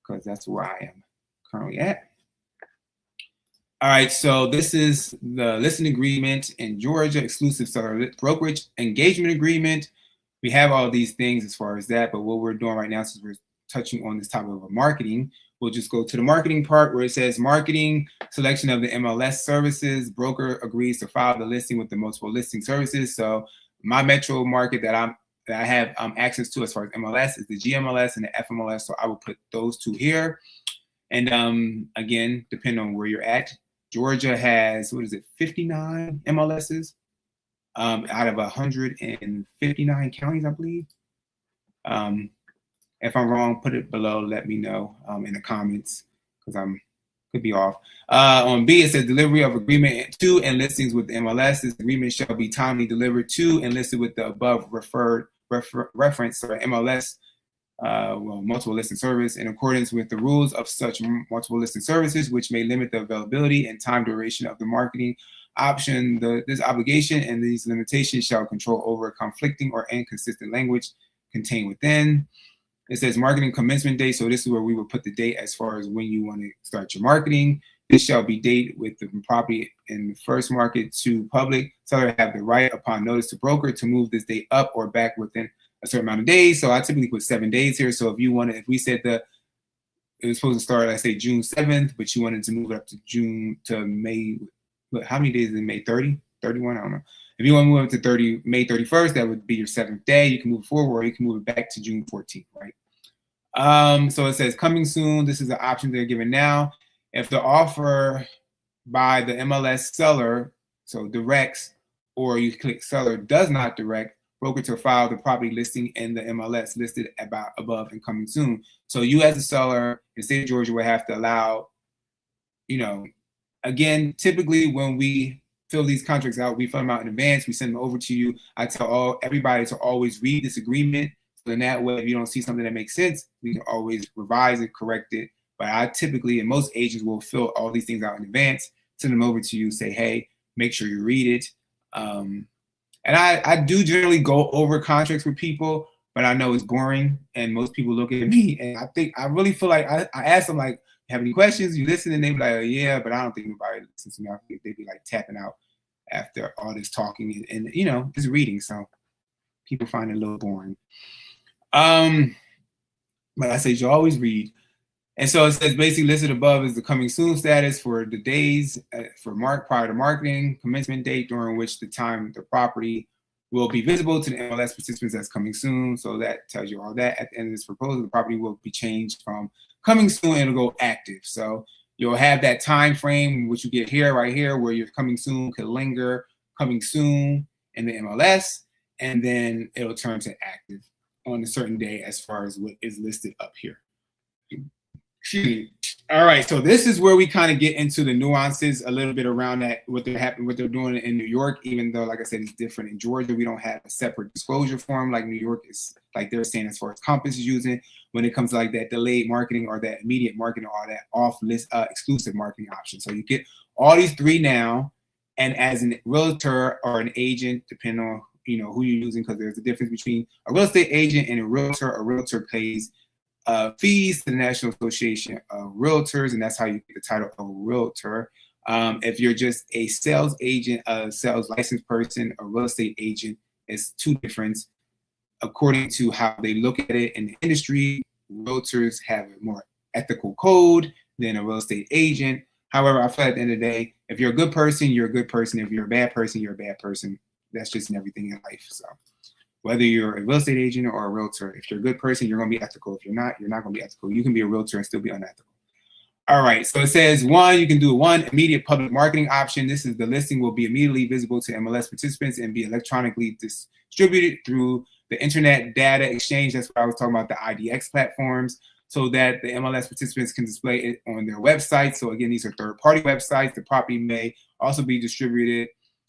because that's where I am currently at. All right, so this is the listing agreement in Georgia, exclusive seller brokerage engagement agreement. We have all these things as far as that, but what we're doing right now, since we're touching on this topic of marketing, we'll just go to the marketing part where it says marketing, selection of the MLS services, broker agrees to file the listing with the multiple listing services. So my metro market that I have access to as far as MLS is the GMLS and the FMLS. So I will put those two here. And again, depending on where you're at, Georgia has, what is it, 59 MLSs out of 159 counties, I believe. If I'm wrong, put it below. Let me know in the comments because I'm could be off. On B, it says delivery of agreement to and listings with the MLS. This agreement shall be timely delivered to and listed with the above reference or MLS. Multiple listing service in accordance with the rules of such multiple listing services, which may limit the availability and time duration of the marketing option. This obligation and these limitations shall control over conflicting or inconsistent language contained within. It says marketing commencement date. So this is where we would put the date as far as when you want to start your marketing. This shall be date with the property in the first market to public. Seller have the right upon notice to broker to move this date up or back within a certain amount of days. So I typically put 7 days here. So if you wanted, if we said that it was supposed to start, let's say June 7th, but you wanted to move it up to May, how many days is it? May 30, 31? I don't know. If you want to move it to May 31st, that would be your 7th day. You can move forward, or you can move it back to June 14th, right? So it says coming soon. This is an option they're giving now. If the offer by the MLS seller, so directs, or you click seller does not direct, broker to file the property listing in the MLS listed about above and coming soon. So you as a seller in the state of Georgia will have to allow, again, typically when we fill these contracts out, we fill them out in advance, we send them over to you. I tell everybody to always read this agreement. So in that way, if you don't see something that makes sense, we can always revise it, correct it. But I typically, and most agents will fill all these things out in advance, send them over to you, say, hey, make sure you read it. And I do generally go over contracts with people, but I know it's boring, and most people look at me, and I really feel like I ask them, like, have any questions? You listen, and they be like, oh, yeah, but I don't think nobody listens to me. I think they'd be like tapping out after all this talking and just reading. So people find it a little boring. But I say you always read. And so it says basically listed above is the coming soon status for the days prior to marketing, commencement date during which the time the property will be visible to the MLS participants as coming soon. So that tells you all that. At the end of this proposal, the property will be changed from coming soon and it'll go active. So you'll have that time frame, which you get here, right here, where your coming soon could linger, coming soon in the MLS, and then it'll turn to active on a certain day as far as what is listed up here. All right, so this is where we kind of get into the nuances a little bit around that, what they're doing in New York, even though, like I said, it's different in Georgia. We don't have a separate disclosure form like New York is, like they're saying as far as Compass is using when it comes to like that delayed marketing or that immediate marketing or that off-list exclusive marketing option. So you get all these three now, and as a realtor or an agent, depending on who you're using, because there's a difference between a real estate agent and a realtor. A realtor pays fees to the National Association of Realtors, and that's how you get the title of realtor. If you're just a sales agent, a sales licensed person, a real estate agent, it's two different. According to how they look at it in the industry, realtors have a more ethical code than a real estate agent. However, I feel at the end of the day, if you're a good person, you're a good person. If you're a bad person, you're a bad person. That's just in everything in life. So whether you're a real estate agent or a realtor, if you're a good person, you're going to be ethical. If you're not going to be ethical. You can be a realtor and still be unethical. All right, so it says you can do one immediate public marketing option. This is the listing will be immediately visible to MLS participants and be electronically distributed through the Internet Data Exchange. That's what I was talking about, the IDX platforms, so that the MLS participants can display it on their website. So again, these are third-party websites. The property may also be distributed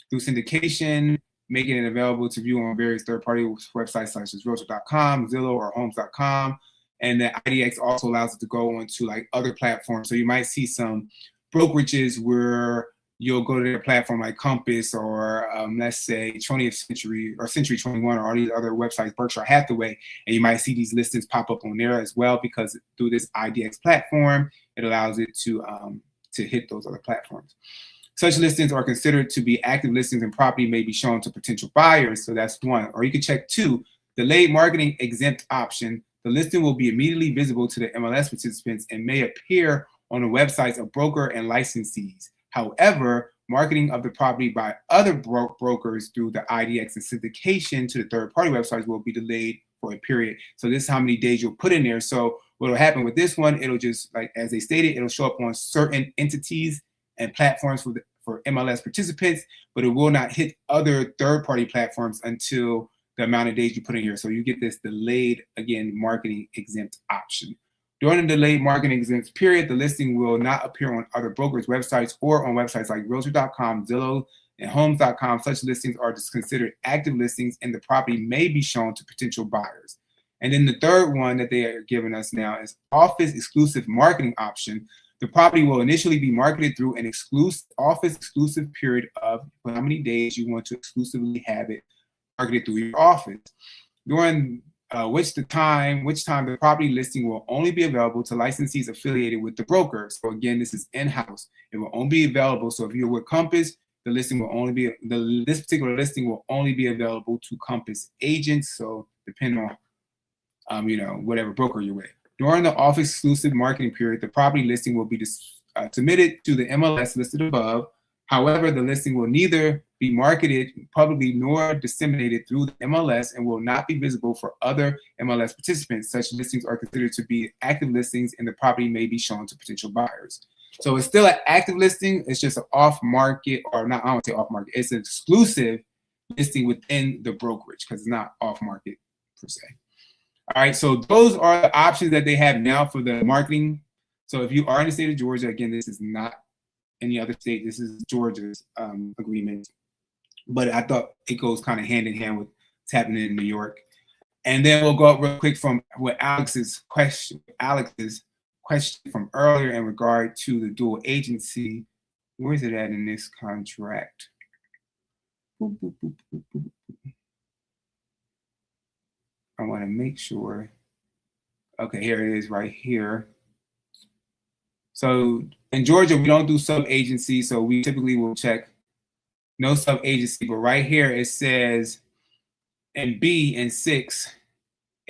through syndication, making it available to view on various third-party websites such as Realtor.com, Zillow, or Homes.com. And the IDX also allows it to go onto like other platforms. So you might see some brokerages where you'll go to their platform like Compass or let's say 20th Century or Century 21 or all these other websites, Berkshire Hathaway, and you might see these listings pop up on there as well, because through this IDX platform, it allows it to to hit those other platforms. Such listings are considered to be active listings and property may be shown to potential buyers. So that's one. Or you can check 2, delayed marketing exempt option. The listing will be immediately visible to the MLS participants and may appear on the websites of broker and licensees. However, marketing of the property by other brokers through the IDX and syndication to the third-party websites will be delayed for a period. So this is how many days you'll put in there. So what will happen with this one, it'll just, like as they stated, it'll show up on certain entities and platforms for MLS participants, but it will not hit other third-party platforms until the amount of days you put in here. So you get this delayed, again, marketing exempt option. During the delayed marketing exempt period, the listing will not appear on other brokers' websites or on websites like Realtor.com, Zillow, and Homes.com. Such listings are considered active listings and the property may be shown to potential buyers. And then the third one that they are giving us now is office exclusive marketing option. The property will initially be marketed through an office exclusive period of how many days you want to exclusively have it marketed through your office, during which time the property listing will only be available to licensees affiliated with the broker. So again, this is in-house. It will only be available. So if you're with Compass, the listing will only be this particular listing will only be available to Compass agents. So depending on whatever broker you're with. During the office exclusive marketing period, the property listing will be submitted to the MLS listed above. However, the listing will neither be marketed publicly nor disseminated through the MLS and will not be visible for other MLS participants. Such listings are considered to be active listings and the property may be shown to potential buyers. So it's still an active listing. It's just an off-market, or not, I don't say off-market. It's an exclusive listing within the brokerage because it's not off-market per se. All right, so those are the options that they have now for the marketing. So if you are in the state of Georgia, again, this is not any other state. This is Georgia's agreement. But I thought it goes kind of hand in hand with what's happening in New York. And then we'll go up real quick from what Alex's question from earlier in regard to the dual agency. Where is it at in this contract? Boop, boop, boop, boop, boop. I want to make sure. Okay, here it is right here. So in Georgia, we don't do sub-agency, so we typically will check no sub-agency. But right here, it says in B and 6,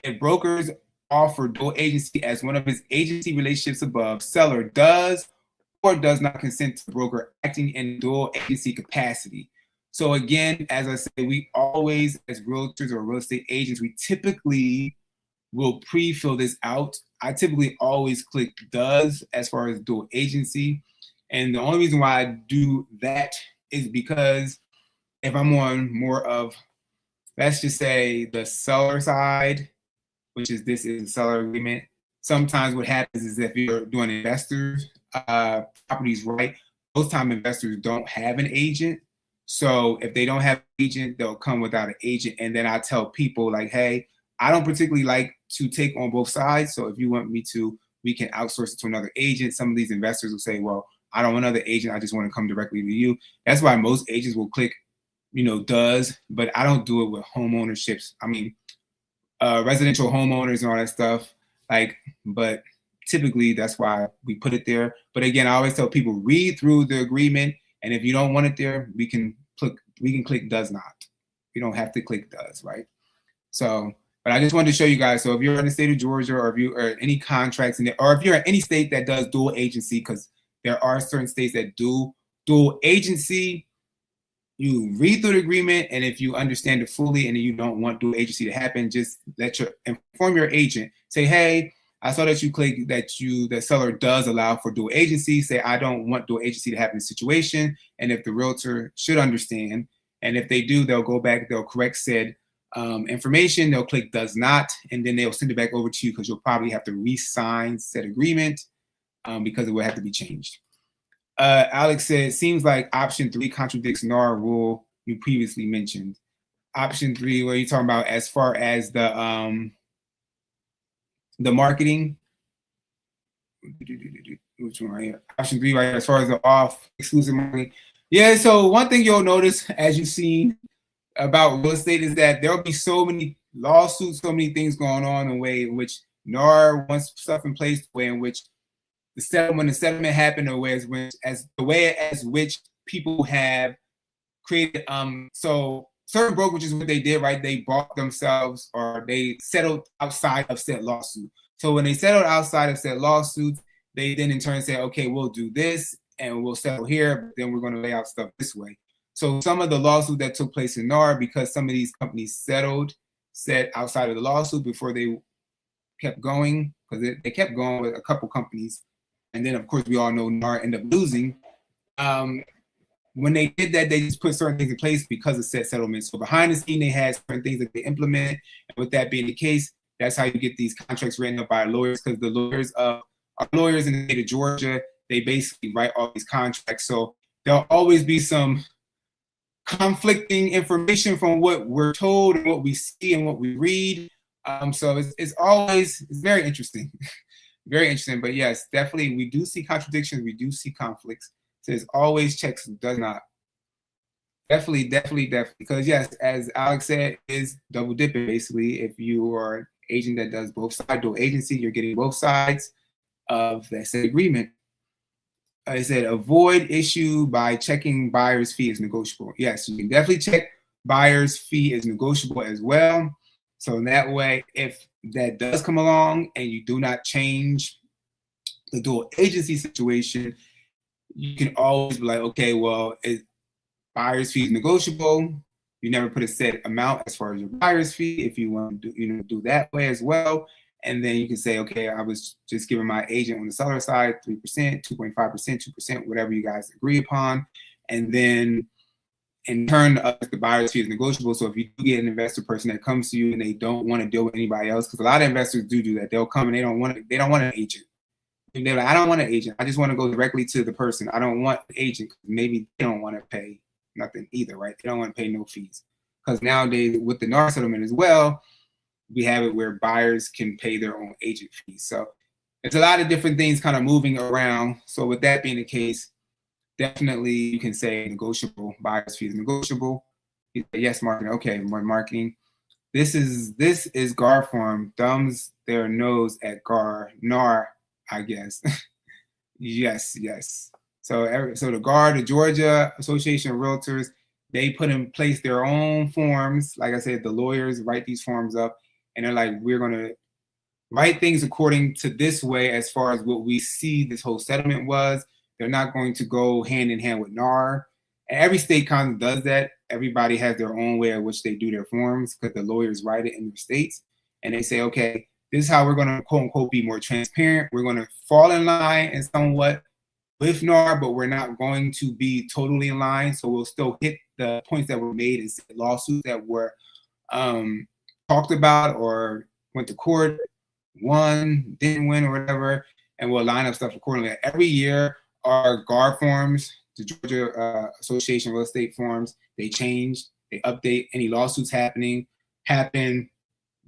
if brokers offer dual agency as one of his agency relationships above, seller does or does not consent to broker acting in dual agency capacity. So again, as I say, we always, as realtors or real estate agents, we typically will pre-fill this out. I typically always click does as far as dual agency. And the only reason why I do that is because if I'm on more of, let's just say the seller side, which is this is a seller agreement, sometimes what happens is if you're doing investors properties, right, most time investors don't have an agent. So if they don't have an agent, they'll come without an agent. And then I tell people like, hey, I don't particularly like to take on both sides. So if you want me to, we can outsource it to another agent. Some of these investors will say, well, I don't want another agent. I just want to come directly to you. That's why most agents will click, does, but I don't do it with home ownerships. I mean, residential homeowners and all that stuff. But typically that's why we put it there. But again, I always tell people read through the agreement. And if you don't want it there, we can click does not. You don't have to click does, right? So, but I just wanted to show you guys. So if you're in the state of Georgia, or if you are any contracts in there, or if you're in any state that does dual agency, because there are certain states that do dual agency, you read through the agreement, and if you understand it fully and you don't want dual agency to happen, just inform your agent. Say, hey, I saw that you click that seller does allow for dual agency. Say, I don't want dual agency to happen in the situation. And if the realtor should understand, and if they do, they'll go back, they'll correct said information, they'll click does not, and then they'll send it back over to you because you'll probably have to re-sign said agreement because it will have to be changed. Alex said, seems like option 3 contradicts NAR rule you previously mentioned. Option 3, what are you talking about as far as the marketing? Which one right here? Option 3 right here, as far as the off exclusive marketing. Yeah, so one thing you'll notice, as you've seen about real estate, is that there'll be so many lawsuits, so many things going on in a way in which NAR wants stuff in place, the way in which when the settlement happened, or the way as which people have created. So certain brokerages, what they did, right? They bought themselves, or they settled outside of said lawsuit. So when they settled outside of said lawsuit, they then in turn say, okay, we'll do this and we'll settle here, but then we're going to lay out stuff this way. So some of the lawsuit that took place in NAR, because some of these companies said outside of the lawsuit before they kept going, because they kept going with a couple companies. And then, of course, we all know NAR ended up losing. When they did that, they just put certain things in place because of said settlement. So behind the scene, they had certain things that they implement. And with that being the case, that's how you get these contracts written up by lawyers, because the lawyers are lawyers in the state of Georgia. They basically write all these contracts. So there'll always be some conflicting information from what we're told and what we see and what we read. So it's very interesting. Very interesting. But yes, definitely we do see contradictions. We do see conflicts. So it's always checks, does not. Definitely. Because yes, as Alex said, is double dipping basically. If you are an agent that does both sides, dual agency, you're getting both sides of that said agreement. I said avoid issue by checking buyer's fee is negotiable. Yes, you can definitely check buyer's fee is negotiable as well. So in that way, if that does come along and you do not change the dual agency situation, you can always be like, okay, well, buyer's fee is negotiable. You never put a set amount as far as your buyer's fee if you want to do that way as well. And then you can say, okay, I was just giving my agent on the seller side 3%, 2.5%, 2%, whatever you guys agree upon. And then in turn, the buyer's fee is negotiable. So if you do get an investor person that comes to you and they don't want to deal with anybody else, because a lot of investors do that. They'll come and they don't want an agent. And they're like, I don't want an agent. I just want to go directly to the person. I don't want an agent. Maybe they don't want to pay nothing either, right? They don't want to pay no fees. Because nowadays with the NAR settlement as well, we have it where buyers can pay their own agent fees. So it's a lot of different things kind of moving around. So with that being the case, definitely you can say negotiable, buyer's fee is negotiable. Yes, marketing. Okay, more marketing. This is GAR form, thumbs their nose at NAR, I guess. yes. So the GAR, the Georgia Association of Realtors, they put in place their own forms. Like I said, the lawyers write these forms up, and they're like, we're going to write things according to this way as far as what we see this whole settlement was. They're not going to go hand in hand with NAR. And every state kind of does that. Everybody has their own way in which they do their forms because the lawyers write it in their states. And they say, okay, this is how we're going to, quote unquote, be more transparent. We're going to fall in line and somewhat with NAR, but we're not going to be totally in line. So we'll still hit the points that were made in lawsuits that were talked about or went to court, won, didn't win, or whatever, and we'll line up stuff accordingly. Every year, our GAR forms, the Georgia Association of Real Estate forms, they change, they update. Any lawsuits happen,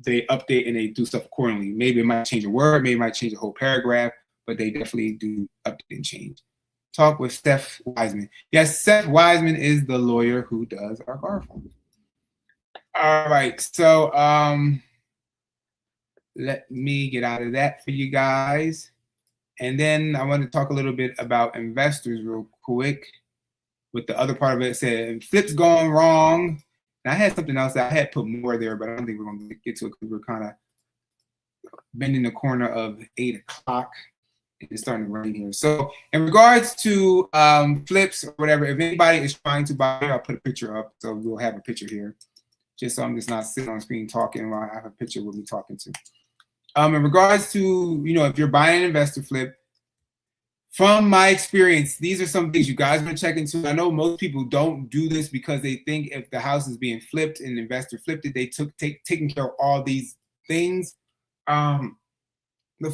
they update and they do stuff accordingly. Maybe it might change a word, maybe it might change a whole paragraph, but they definitely do update and change. Talk with Seth Wiseman. Yes, Seth Wiseman is the lawyer who does our GAR forms. All right, so let me get out of that for you guys. And then I want to talk a little bit about investors real quick. With the other part of it, said flips going wrong. And I had something else that I had put more there, but I don't think we're going to get to it because we're kind of bending the corner of 8 o'clock. It's starting to rain here. So in regards to flips or whatever, if anybody is trying to buy, I'll put a picture up. So we'll have a picture here. Just so I'm just not sitting on the screen talking while I have a picture with me talking to. In regards to, if you're buying an investor flip, from my experience, these are some things you guys want to check into. I know most people don't do this because they think if the house is being flipped and the investor flipped it, they taking care of all these things. The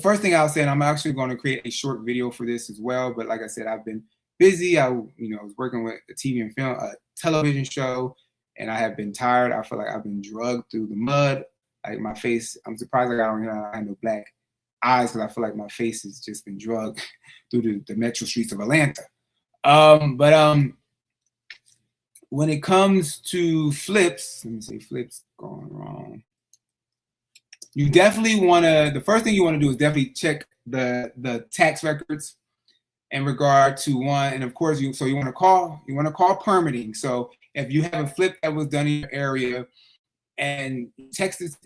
first thing I'll say, and I'm actually going to create a short video for this as well, but like I said, I've been busy. I was working with a TV and film, a television show, and I have been tired. I feel like I've been drugged through the mud. Like my face, I'm surprised I don't have no black eyes because I feel like my face has just been drugged through the metro streets of Atlanta. When it comes to flips, let me say flips going wrong. You definitely want to, the first thing you want to do is definitely check the tax records in regard to one, and of course you want to call permitting. So if you have a flip that was done in your area and text this,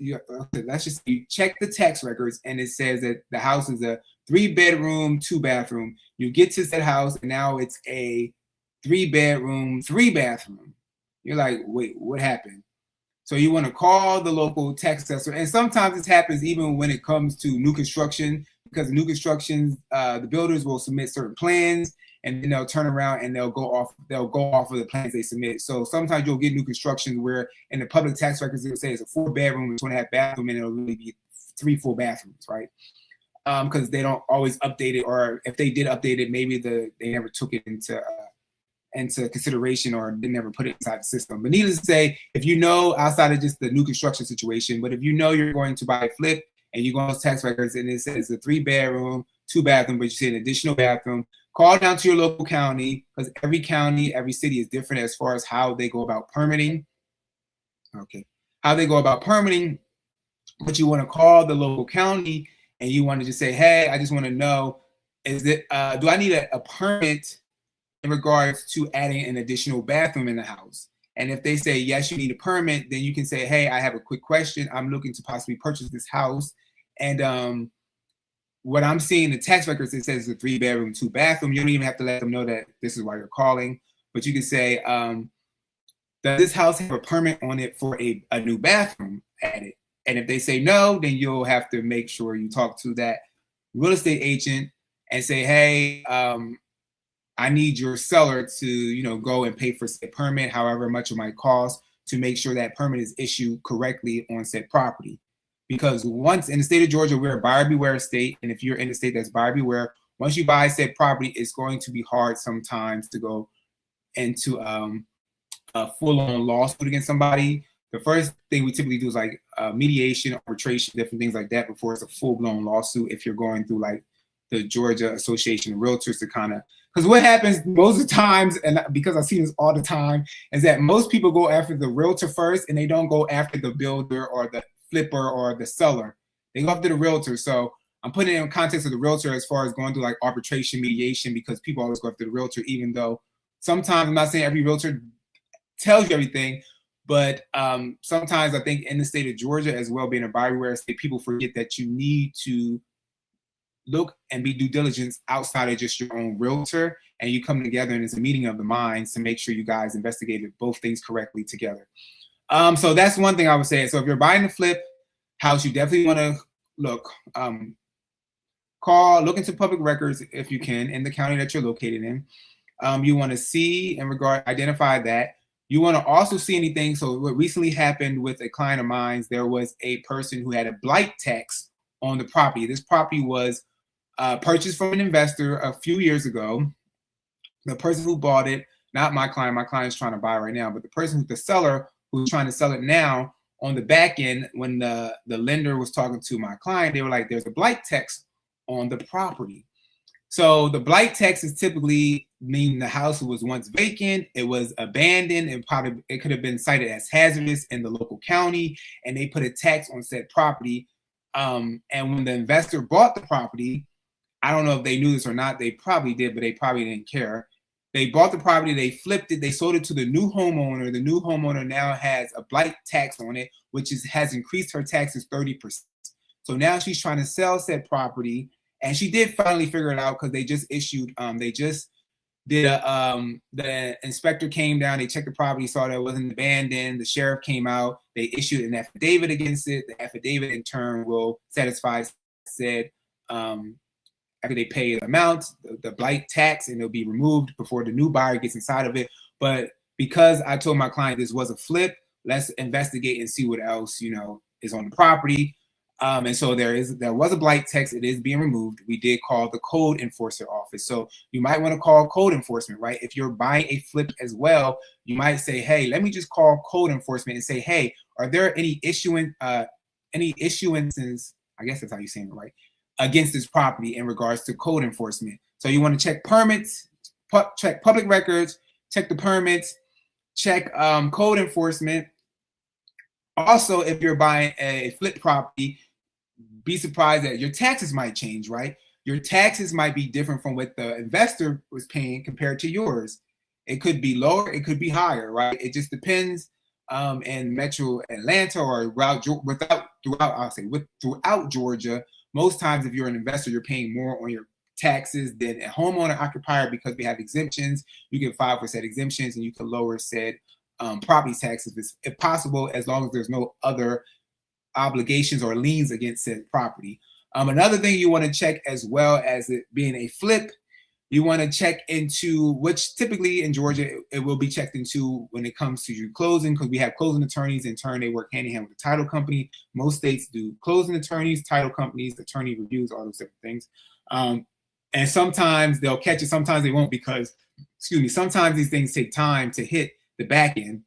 let's just you check the tax records and it says that the house is a 3-bedroom, 2-bathroom. You get to that house and now it's a 3-bedroom, 3-bathroom. You're like, wait, what happened? So you want to call the local tax assessor, and sometimes this happens even when it comes to new construction, because new constructions, the builders will submit certain plans, and then they'll turn around and they'll go off of the plans they submit. So sometimes you'll get new construction where in the public tax records it'll say it's a 4-bedroom, 2.5 bathroom, and it'll really be 3 full bathrooms, right? Because they don't always update it, or if they did update it, maybe they never took it into consideration or didn't ever put it inside the system. But needless to say, if you know, outside of just the new construction situation, but if you know you're going to buy a flip and you go on those tax records and it says a 3-bedroom, 2-bathroom, but you see an additional bathroom, call down to your local county, because every county, every city is different as far as how they go about permitting. Okay, how they go about permitting, but you want to call the local county and you want to just say, hey, I just want to know, is it do I need a permit in regards to adding an additional bathroom in the house? And if they say, yes, you need a permit, then you can say, hey, I have a quick question. I'm looking to possibly purchase this house. And what I'm seeing in the tax records, it says it's a 3-bedroom, 2-bathroom. You don't even have to let them know that this is why you're calling. But you can say, does this house have a permit on it for a new bathroom added? And if they say no, then you'll have to make sure you talk to that real estate agent and say, hey, I need your seller to, go and pay for said permit, however much it might cost, to make sure that permit is issued correctly on said property. Because once in the state of Georgia, we're a buyer beware state, and if you're in a state that's buyer beware, once you buy said property, it's going to be hard sometimes to go into a full-on lawsuit against somebody. The first thing we typically do is like mediation, arbitration, different things like that before it's a full-blown lawsuit. If you're going through like the Georgia Association of Realtors to kind of, because what happens most of the times, and because I see this all the time, is that most people go after the realtor first and they don't go after the builder or the flipper or the seller. They go after the realtor. So I'm putting it in context of the realtor as far as going through like arbitration, mediation, because people always go after the realtor, even though sometimes, I'm not saying every realtor tells you everything, but sometimes I think in the state of Georgia as well, being a buyer beware state, people forget that you need to look and be due diligence outside of just your own realtor, and you come together and it's a meeting of the minds to make sure you guys investigated both things correctly together. So that's one thing I would say. So if you're buying a flip house, you definitely want to look into public records if you can in the county that you're located in. You want to see and identify that. You want to also see anything. So what recently happened with a client of mine, there was a person who had a blight tax on the property. This property was purchased from an investor a few years ago. The person who bought it, not my client's trying to buy right now, but the seller who's trying to sell it now, on the back end, when the lender was talking to my client, they were like, there's a blight tax on the property. So the blight tax is typically meaning the house was once vacant, it was abandoned, and it could have been cited as hazardous in the local county, and they put a tax on said property. And when the investor bought the property, I don't know if they knew this or not, they probably did, but they probably didn't care. They bought the property, they flipped it, they sold it to the new homeowner. The new homeowner now has a blight tax on it, which has increased her taxes 30%. So now she's trying to sell said property, and she did finally figure it out because they just issued, the inspector came down, they checked the property, saw that it wasn't abandoned, the sheriff came out, they issued an affidavit against it. The affidavit in turn will satisfy said, after they pay the amount, the blight tax, and it'll be removed before the new buyer gets inside of it. But because I told my client this was a flip, let's investigate and see what else, is on the property. And so there was a blight tax. It is being removed. We did call the code enforcer office. So you might want to call code enforcement, right? If you're buying a flip as well, you might say, hey, let me just call code enforcement and say, hey, are there any issuances, I guess that's how you're saying it, right, against this property in regards to code enforcement. So you want to check permits, check public records, check the permits, check code enforcement. Also, if you're buying a flip property, be surprised that your taxes might change, right? your taxes might be different from what the investor was paying compared to yours. It could be lower, it could be higher, right? It just depends. In Metro Atlanta or throughout Georgia, most times if you're an investor, you're paying more on your taxes than a homeowner occupier because we have exemptions. You can file for said exemptions and you can lower said property taxes if possible, as long as there's no other obligations or liens against said property. Another thing you want to check, as well as it being a flip, you want to check into, which typically in Georgia, it will be checked into when it comes to your closing, because we have closing attorneys. In turn, they work hand in hand with the title company. Most states do closing attorneys, title companies, attorney reviews, all those different things. And sometimes they'll catch it, sometimes they won't, because, excuse me, sometimes these things take time to hit the back end.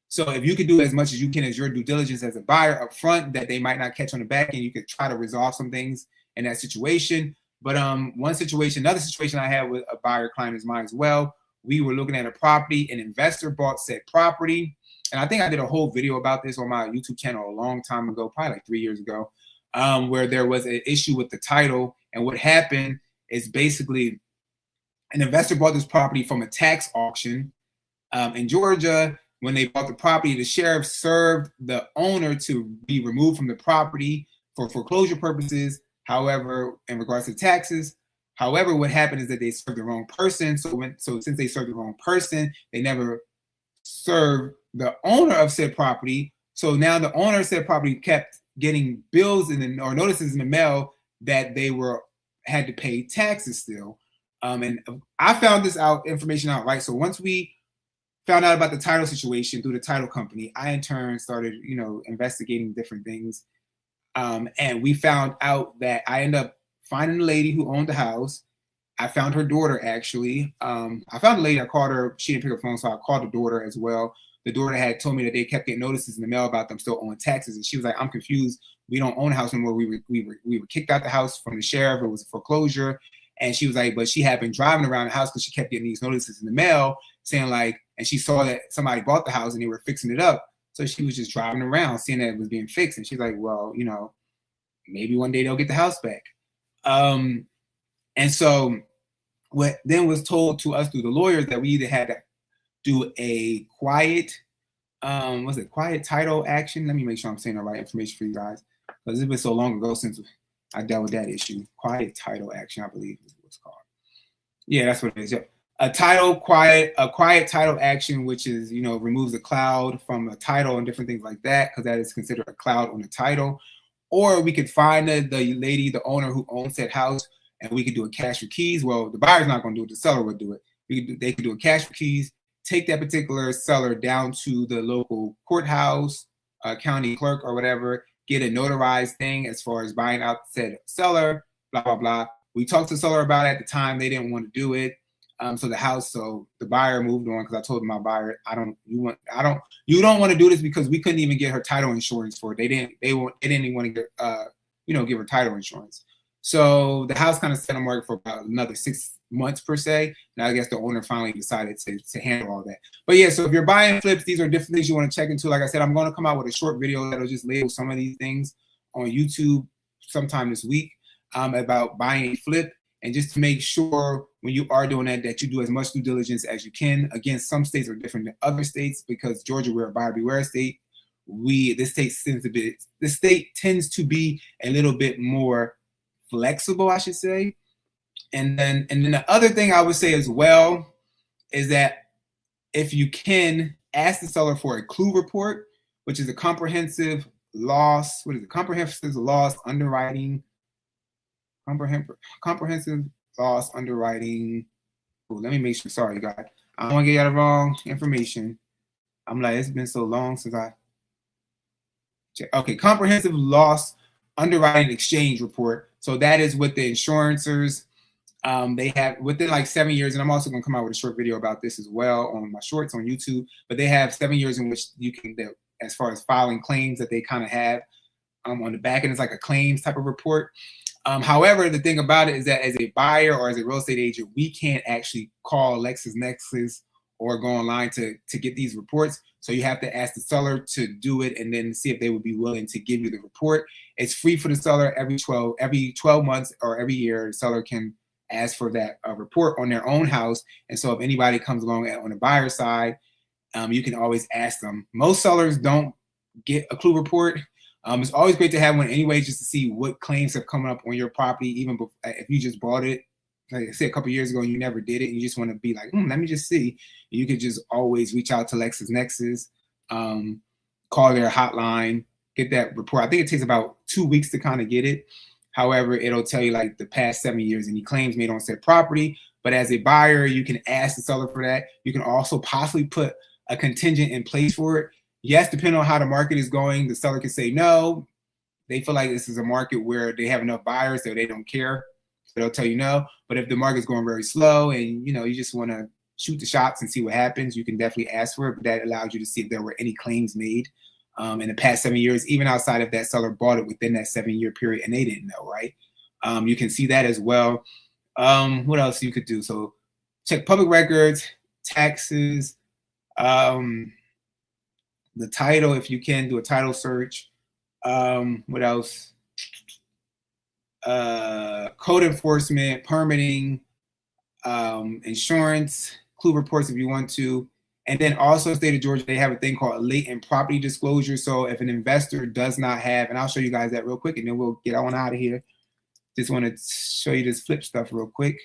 So if you can do as much as you can as your due diligence as a buyer up front that they might not catch on the back end, you could try to resolve some things in that situation. But another situation I had with a buyer client is mine as well. We were looking at a property, an investor bought said property. And I think I did a whole video about this on my YouTube channel a long time ago, probably like 3 years ago, where there was an issue with the title. And what happened is basically an investor bought this property from a tax auction in Georgia. When they bought the property, the sheriff served the owner to be removed from the property for foreclosure purposes. However, in regards to taxes, however, what happened is that they served the wrong person. So since they served the wrong person, they never served the owner of said property. So now the owner of said property kept getting bills or notices in the mail that they had to pay taxes still. And I found this information out, right? So once we found out about the title situation through the title company, I in turn started, investigating different things. And we found out that I ended up finding the lady who owned the house. I found her daughter, actually. I found the lady, I called her, she didn't pick up the phone, so I called the daughter as well. The daughter had told me that they kept getting notices in the mail about them still owing taxes. And she was like, I'm confused. We don't own a house anymore. We were kicked out the house from the sheriff. It was a foreclosure. And she was like, but she had been driving around the house because she kept getting these notices in the mail saying like, and she saw that somebody bought the house and they were fixing it up. So she was just driving around seeing that it was being fixed. And she's like, well, maybe one day they'll get the house back. And so what then was told to us through the lawyers that we either had to do a quiet title action? Let me make sure I'm saying the right information for you guys, because it's been so long ago since I dealt with that issue. Quiet title action, I believe is what it's called. Yeah, that's what it is. Yeah. A quiet title action, which is, removes the cloud from a title and different things like that, because that is considered a cloud on the title. Or we could find the lady, the owner who owns that house, and we could do a cash for keys. Well, the buyer's not going to do it, the seller would do it. They could do a cash for keys, take that particular seller down to the local courthouse, county clerk or whatever, get a notarized thing as far as buying out said seller, blah, blah, blah. We talked to the seller about it at the time. They didn't want to do it. So the buyer moved on, because I told my buyer, you don't want to do this, because we couldn't even get her title insurance for it. They didn't even want to get, give her title insurance. So the house kind of sat on market for about another 6 months per se. Now I guess the owner finally decided to handle all that. But yeah, so if you're buying flips, these are different things you want to check into. Like I said, I'm going to come out with a short video that'll just label some of these things on YouTube sometime this week about buying a flip. And just to make sure when you are doing that you do as much due diligence as you can. Again, some states are different than other states, because Georgia, we're a buyer beware state. This state tends to be a little bit more flexible, I should say. And then the other thing I would say as well is that if you can, ask the seller for a clue report, which is a comprehensive loss. What is it? Comprehensive loss underwriting. Comprehensive loss underwriting. Ooh, let me make sure. Sorry, guys. I don't want to get out the wrong information. I'm like, it's been so long since I checked. Okay, comprehensive loss underwriting exchange report. So that is what the insurances they have within like 7 years. And I'm also going to come out with a short video about this as well on my shorts on YouTube. But they have 7 years in which you can, as far as filing claims, that they kind of have on the back end. It's like a claims type of report. However, the thing about it is that as a buyer or as a real estate agent, we can't actually call LexisNexis or go online to get these reports. So you have to ask the seller to do it and then see if they would be willing to give you the report. It's free for the seller. Every 12 months or every year, the seller can ask for that report on their own house. And so if anybody comes along on the buyer side, you can always ask them. Most sellers don't get a clue report. It's always great to have one anyway, just to see what claims have come up on your property, even if you just bought it, like I said, a couple years ago and you never did it, and you just want to be like, let me just see. You could just always reach out to LexisNexis, call their hotline, get that report. I think it takes about 2 weeks to kind of get it. However, it'll tell you like the past 7 years, any claims made on said property. But as a buyer, you can ask the seller for that. You can also possibly put a contingent in place for it. Yes, depending on how the market is going, the seller can say no. They feel like this is a market where they have enough buyers, so they don't care. So they'll tell you no. But if the market's going very slow and you just want to shoot the shots and see what happens, you can definitely ask for it. But that allows you to see if there were any claims made in the past 7 years, even outside of that seller bought it within that 7-year period and they didn't know, right? You can see that as well. What else you could do? So check public records, taxes, the title, if you can do a title search. What else? Code enforcement, permitting, insurance, clue reports if you want to. And then also state of Georgia, they have a thing called a latent property disclosure. So if an investor does not have, and I'll show you guys that real quick and then we'll get on out of here. Just want to show you this flip stuff real quick.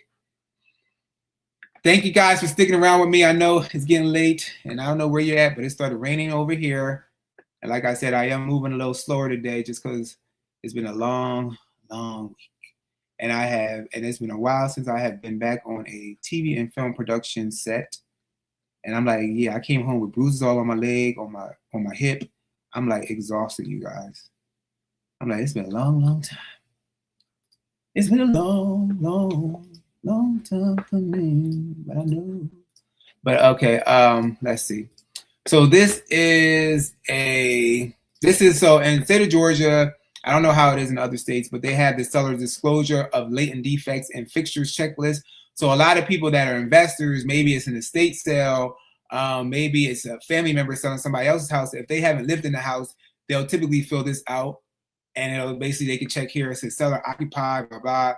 Thank you guys for sticking around with me. I know it's getting late and I don't know where you're at, but it started raining over here. And like I said, I am moving a little slower today just because it's been a long week. And it's been a while since I have been back on a TV and film production set. And I'm like, yeah, I came home with bruises all on my leg, on my hip. I'm like exhausted, you guys. I'm like, it's been a long time. It's been a long time coming, but I know. But okay, let's see. So so in the state of Georgia, I don't know how it is in other states, but they have the seller's disclosure of latent defects and fixtures checklist. So a lot of people that are investors, maybe it's an estate sale, maybe it's a family member selling somebody else's house. If they haven't lived in the house, they'll typically fill this out. And it'll basically, they can check here, it says seller occupied, blah, blah,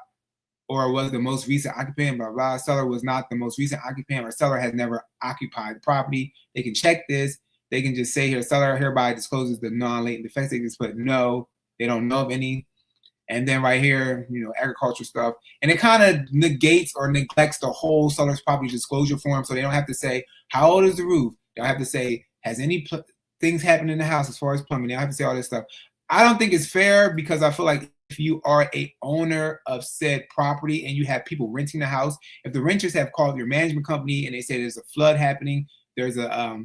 or was the most recent occupant, blah, blah. Seller was not the most recent occupant, or seller has never occupied the property. They can check this. They can just say here, seller hereby discloses the non-latent defects. They just put no, they don't know of any. And then right here, agriculture stuff. And it kind of negates or neglects the whole seller's property disclosure form. So they don't have to say, how old is the roof? They don't have to say, has any things happened in the house as far as plumbing? They don't have to say all this stuff. I don't think it's fair because I feel like if you are a owner of said property and you have people renting the house, if the renters have called your management company and they say there's a flood happening, there's a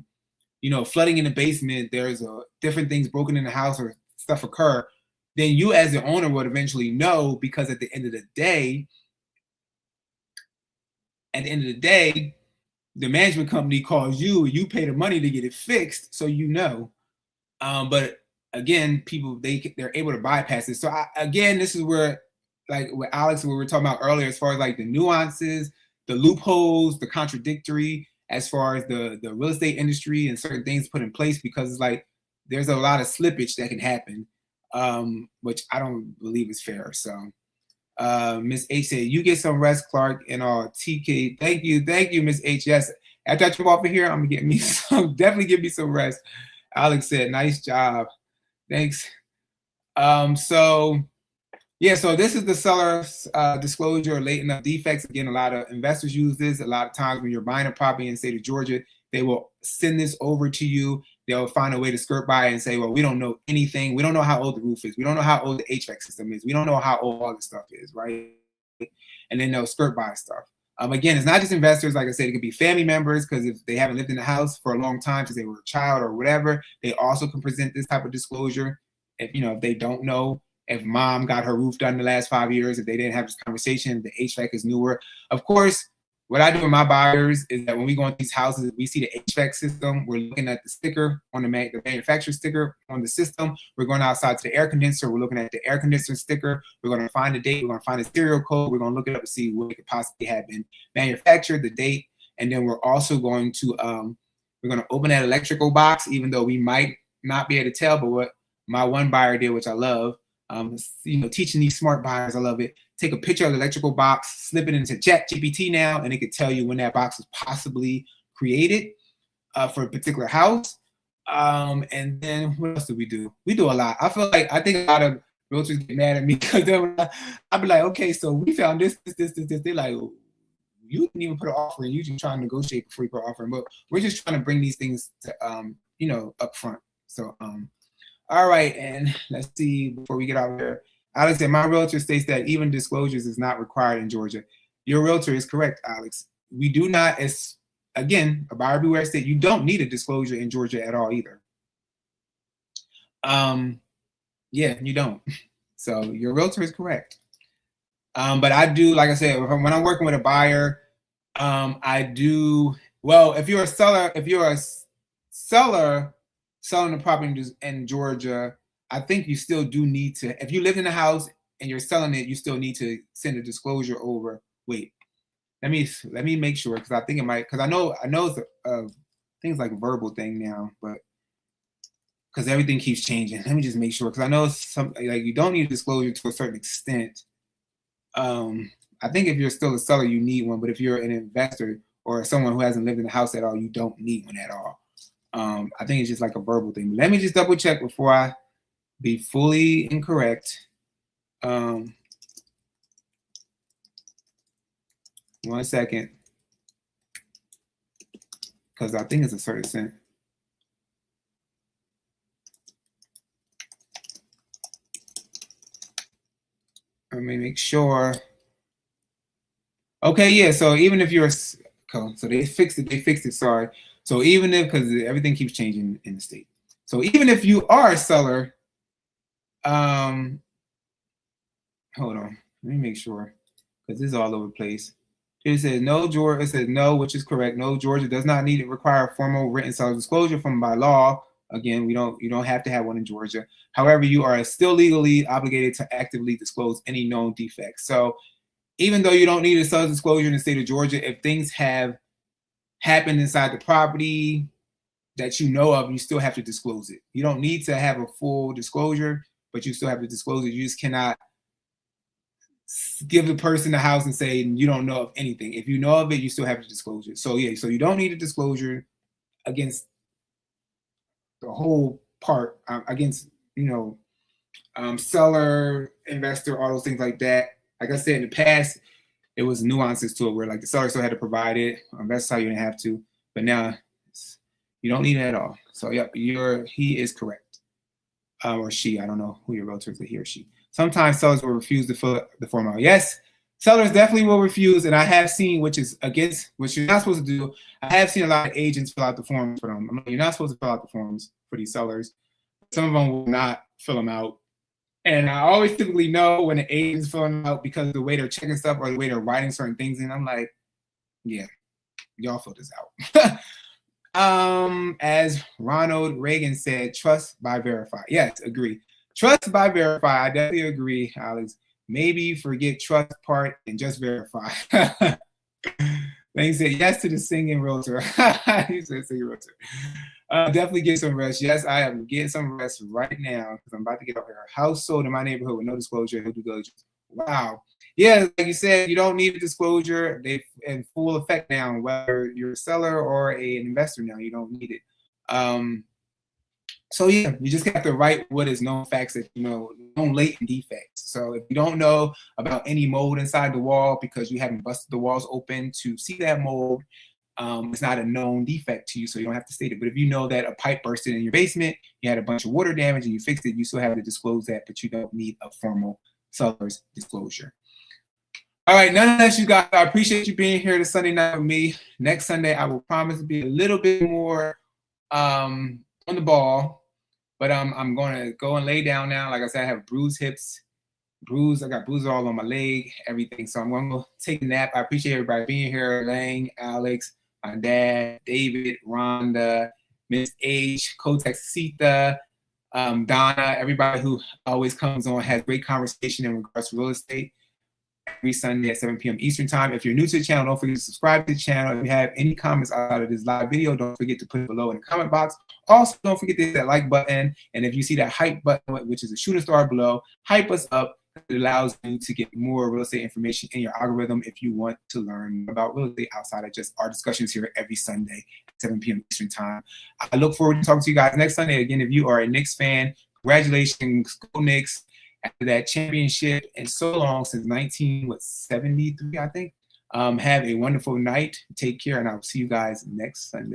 flooding in the basement, there's different things broken in the house or stuff occur, then you as the owner would eventually know, because at the end of the day, the management company calls you, you pay the money to get it fixed, so but again, people, they're able to bypass it. So this is where, like with Alex, what we were talking about earlier, as far as like the nuances, the loopholes, the contradictory, as far as the real estate industry and certain things put in place, because it's like there's a lot of slippage that can happen, which I don't believe is fair. So Miss H said, you get some rest, Clark, and all. TK, thank you, Miss H. Yes, after I jump off of here, I'm gonna definitely give me some rest. Alex said, nice job. Thanks. So this is the seller's disclosure, latent of defects. Again, a lot of investors use this. A lot of times when you're buying a property in the state of Georgia, they will send this over to you. They'll find a way to skirt by and say, well, we don't know anything. We don't know how old the roof is. We don't know how old the HVAC system is. We don't know how old all this stuff is, right? And then they'll skirt by stuff. Again, it's not just investors. Like I said, it could be family members, because if they haven't lived in the house for a long time since they were a child or whatever, they also can present this type of disclosure. If they don't know, if mom got her roof done in the last 5 years, if they didn't have this conversation, the HVAC is newer. Of course, what I do with my buyers is that when we go into these houses, we see the HVAC system. We're looking at the sticker on the manufacturer sticker on the system. We're going outside to the air condenser. We're looking at the air conditioner sticker. We're going to find the date. We're going to find the serial code. We're going to look it up and see what it could possibly have been manufactured, the date. And then we're also going to open that electrical box, even though we might not be able to tell, but what my one buyer did, which I love, teaching these smart buyers, I love it. Take a picture of the electrical box, slip it into ChatGPT now, and it could tell you when that box was possibly created for a particular house. And then what else do? We do a lot. I think a lot of realtors get mad at me because I'll be like, okay, so we found this. They're like, you didn't even put an offer in. You just trying to negotiate before you put an offer in. But we're just trying to bring these things to, up front. So, all right. And let's see, before we get out there, Alex said, my realtor states that even disclosures is not required in Georgia. Your realtor is correct, Alex. We do not, again, a buyer beware state, you don't need a disclosure in Georgia at all either. Yeah, you don't. So your realtor is correct. But I do, like I said, when I'm working with a buyer, I do, well, if you're a seller selling the property in Georgia, I think you still do need to, if you live in the house and you're selling it, you still need to send a disclosure over. Wait, let me make sure, because I think it might, because I know it's things like a verbal thing now, but because everything keeps changing. Let me just make sure, because I know some, like, you don't need a disclosure to a certain extent. I think if you're still a seller, you need one, but if you're an investor or someone who hasn't lived in the house at all, you don't need one at all. I think it's just like a verbal thing. Let me just double check before I be fully incorrect. 1 second, because I think it's a certain extent. Let me make sure. Okay, yeah. So even if you're, so they fixed it. Sorry. So even if, because everything keeps changing in the state. So even if you are a seller, hold on. Let me make sure, because this is all over the place. It says no, Georgia. It says no, which is correct. No, Georgia does not need to require a formal written seller disclosure from by law. Again, you don't have to have one in Georgia. However, you are still legally obligated to actively disclose any known defects. So even though you don't need a seller disclosure in the state of Georgia, if things have happened inside the property that you know of, you still have to disclose it. You don't need to have a full disclosure, but you still have to disclose it. You just cannot give the person the house and say you don't know of anything. If you know of it, you still have to disclose it. So yeah, so you don't need a disclosure against the whole part, against, seller, investor, all those things like that. Like I said, in the past, it was nuances to it where like the seller still had to provide it. That's how you didn't have to. But now you don't need it at all. So yep, he is correct. Or she, I don't know who your realtor is, he or she. Sometimes sellers will refuse to fill the form out. Yes, sellers definitely will refuse, and I have seen, which is against what you're not supposed to do. I have seen a lot of agents fill out the forms for them. I mean, you're not supposed to fill out the forms for these sellers. Some of them will not fill them out. And I always typically know when the agent's filling them out because of the way they're checking stuff or the way they're writing certain things in. I'm like, yeah, y'all fill this out. As Ronald Reagan said, trust by verify. Yes, agree. Trust by verify. I definitely agree, Alex. Maybe forget trust part and just verify. Then he said yes to the singing realtor. He said singing realtor. Definitely get some rest. Yes, I am getting some rest right now because I'm about to get over here. House sold in my neighborhood with no disclosure, no due diligence. Wow. Yeah, like you said, you don't need a disclosure. They in full effect now, whether you're a seller or an investor now, you don't need it. So yeah, you just have to write what is known facts that known latent defects. So if you don't know about any mold inside the wall because you haven't busted the walls open to see that mold, it's not a known defect to you, so you don't have to state it. But if you know that a pipe bursted in your basement, you had a bunch of water damage and you fixed it, you still have to disclose that, but you don't need a formal seller's disclosure. All right, nonetheless, you guys, I appreciate you being here this Sunday night with me. Next Sunday, I will promise to be a little bit more on the ball. But I'm going to go and lay down now. Like I said, I have bruised hips, I got bruises all on my leg, everything. So I'm going to go take a nap. I appreciate everybody being here. Lang, Alex, my dad, David, Rhonda, Miss H, Kotex Sita, Donna, everybody who always comes on, has great conversation in regards to real estate. every Sunday at 7 p.m. Eastern time. If you're new to the channel, don't forget to subscribe to the channel. If you have any comments out of this live video, don't forget to put it below in the comment box. Also, don't forget to hit that like button. And if you see that hype button, which is a shooting star below, hype us up. It allows you to get more real estate information in your algorithm if you want to learn about real estate outside of just our discussions here every Sunday at 7 p.m. Eastern time. I look forward to talking to you guys next Sunday. Again, if you are a Knicks fan, congratulations, go Knicks, after that championship and so long, since 1973, I think. Have a wonderful night. Take care, and I'll see you guys next Sunday.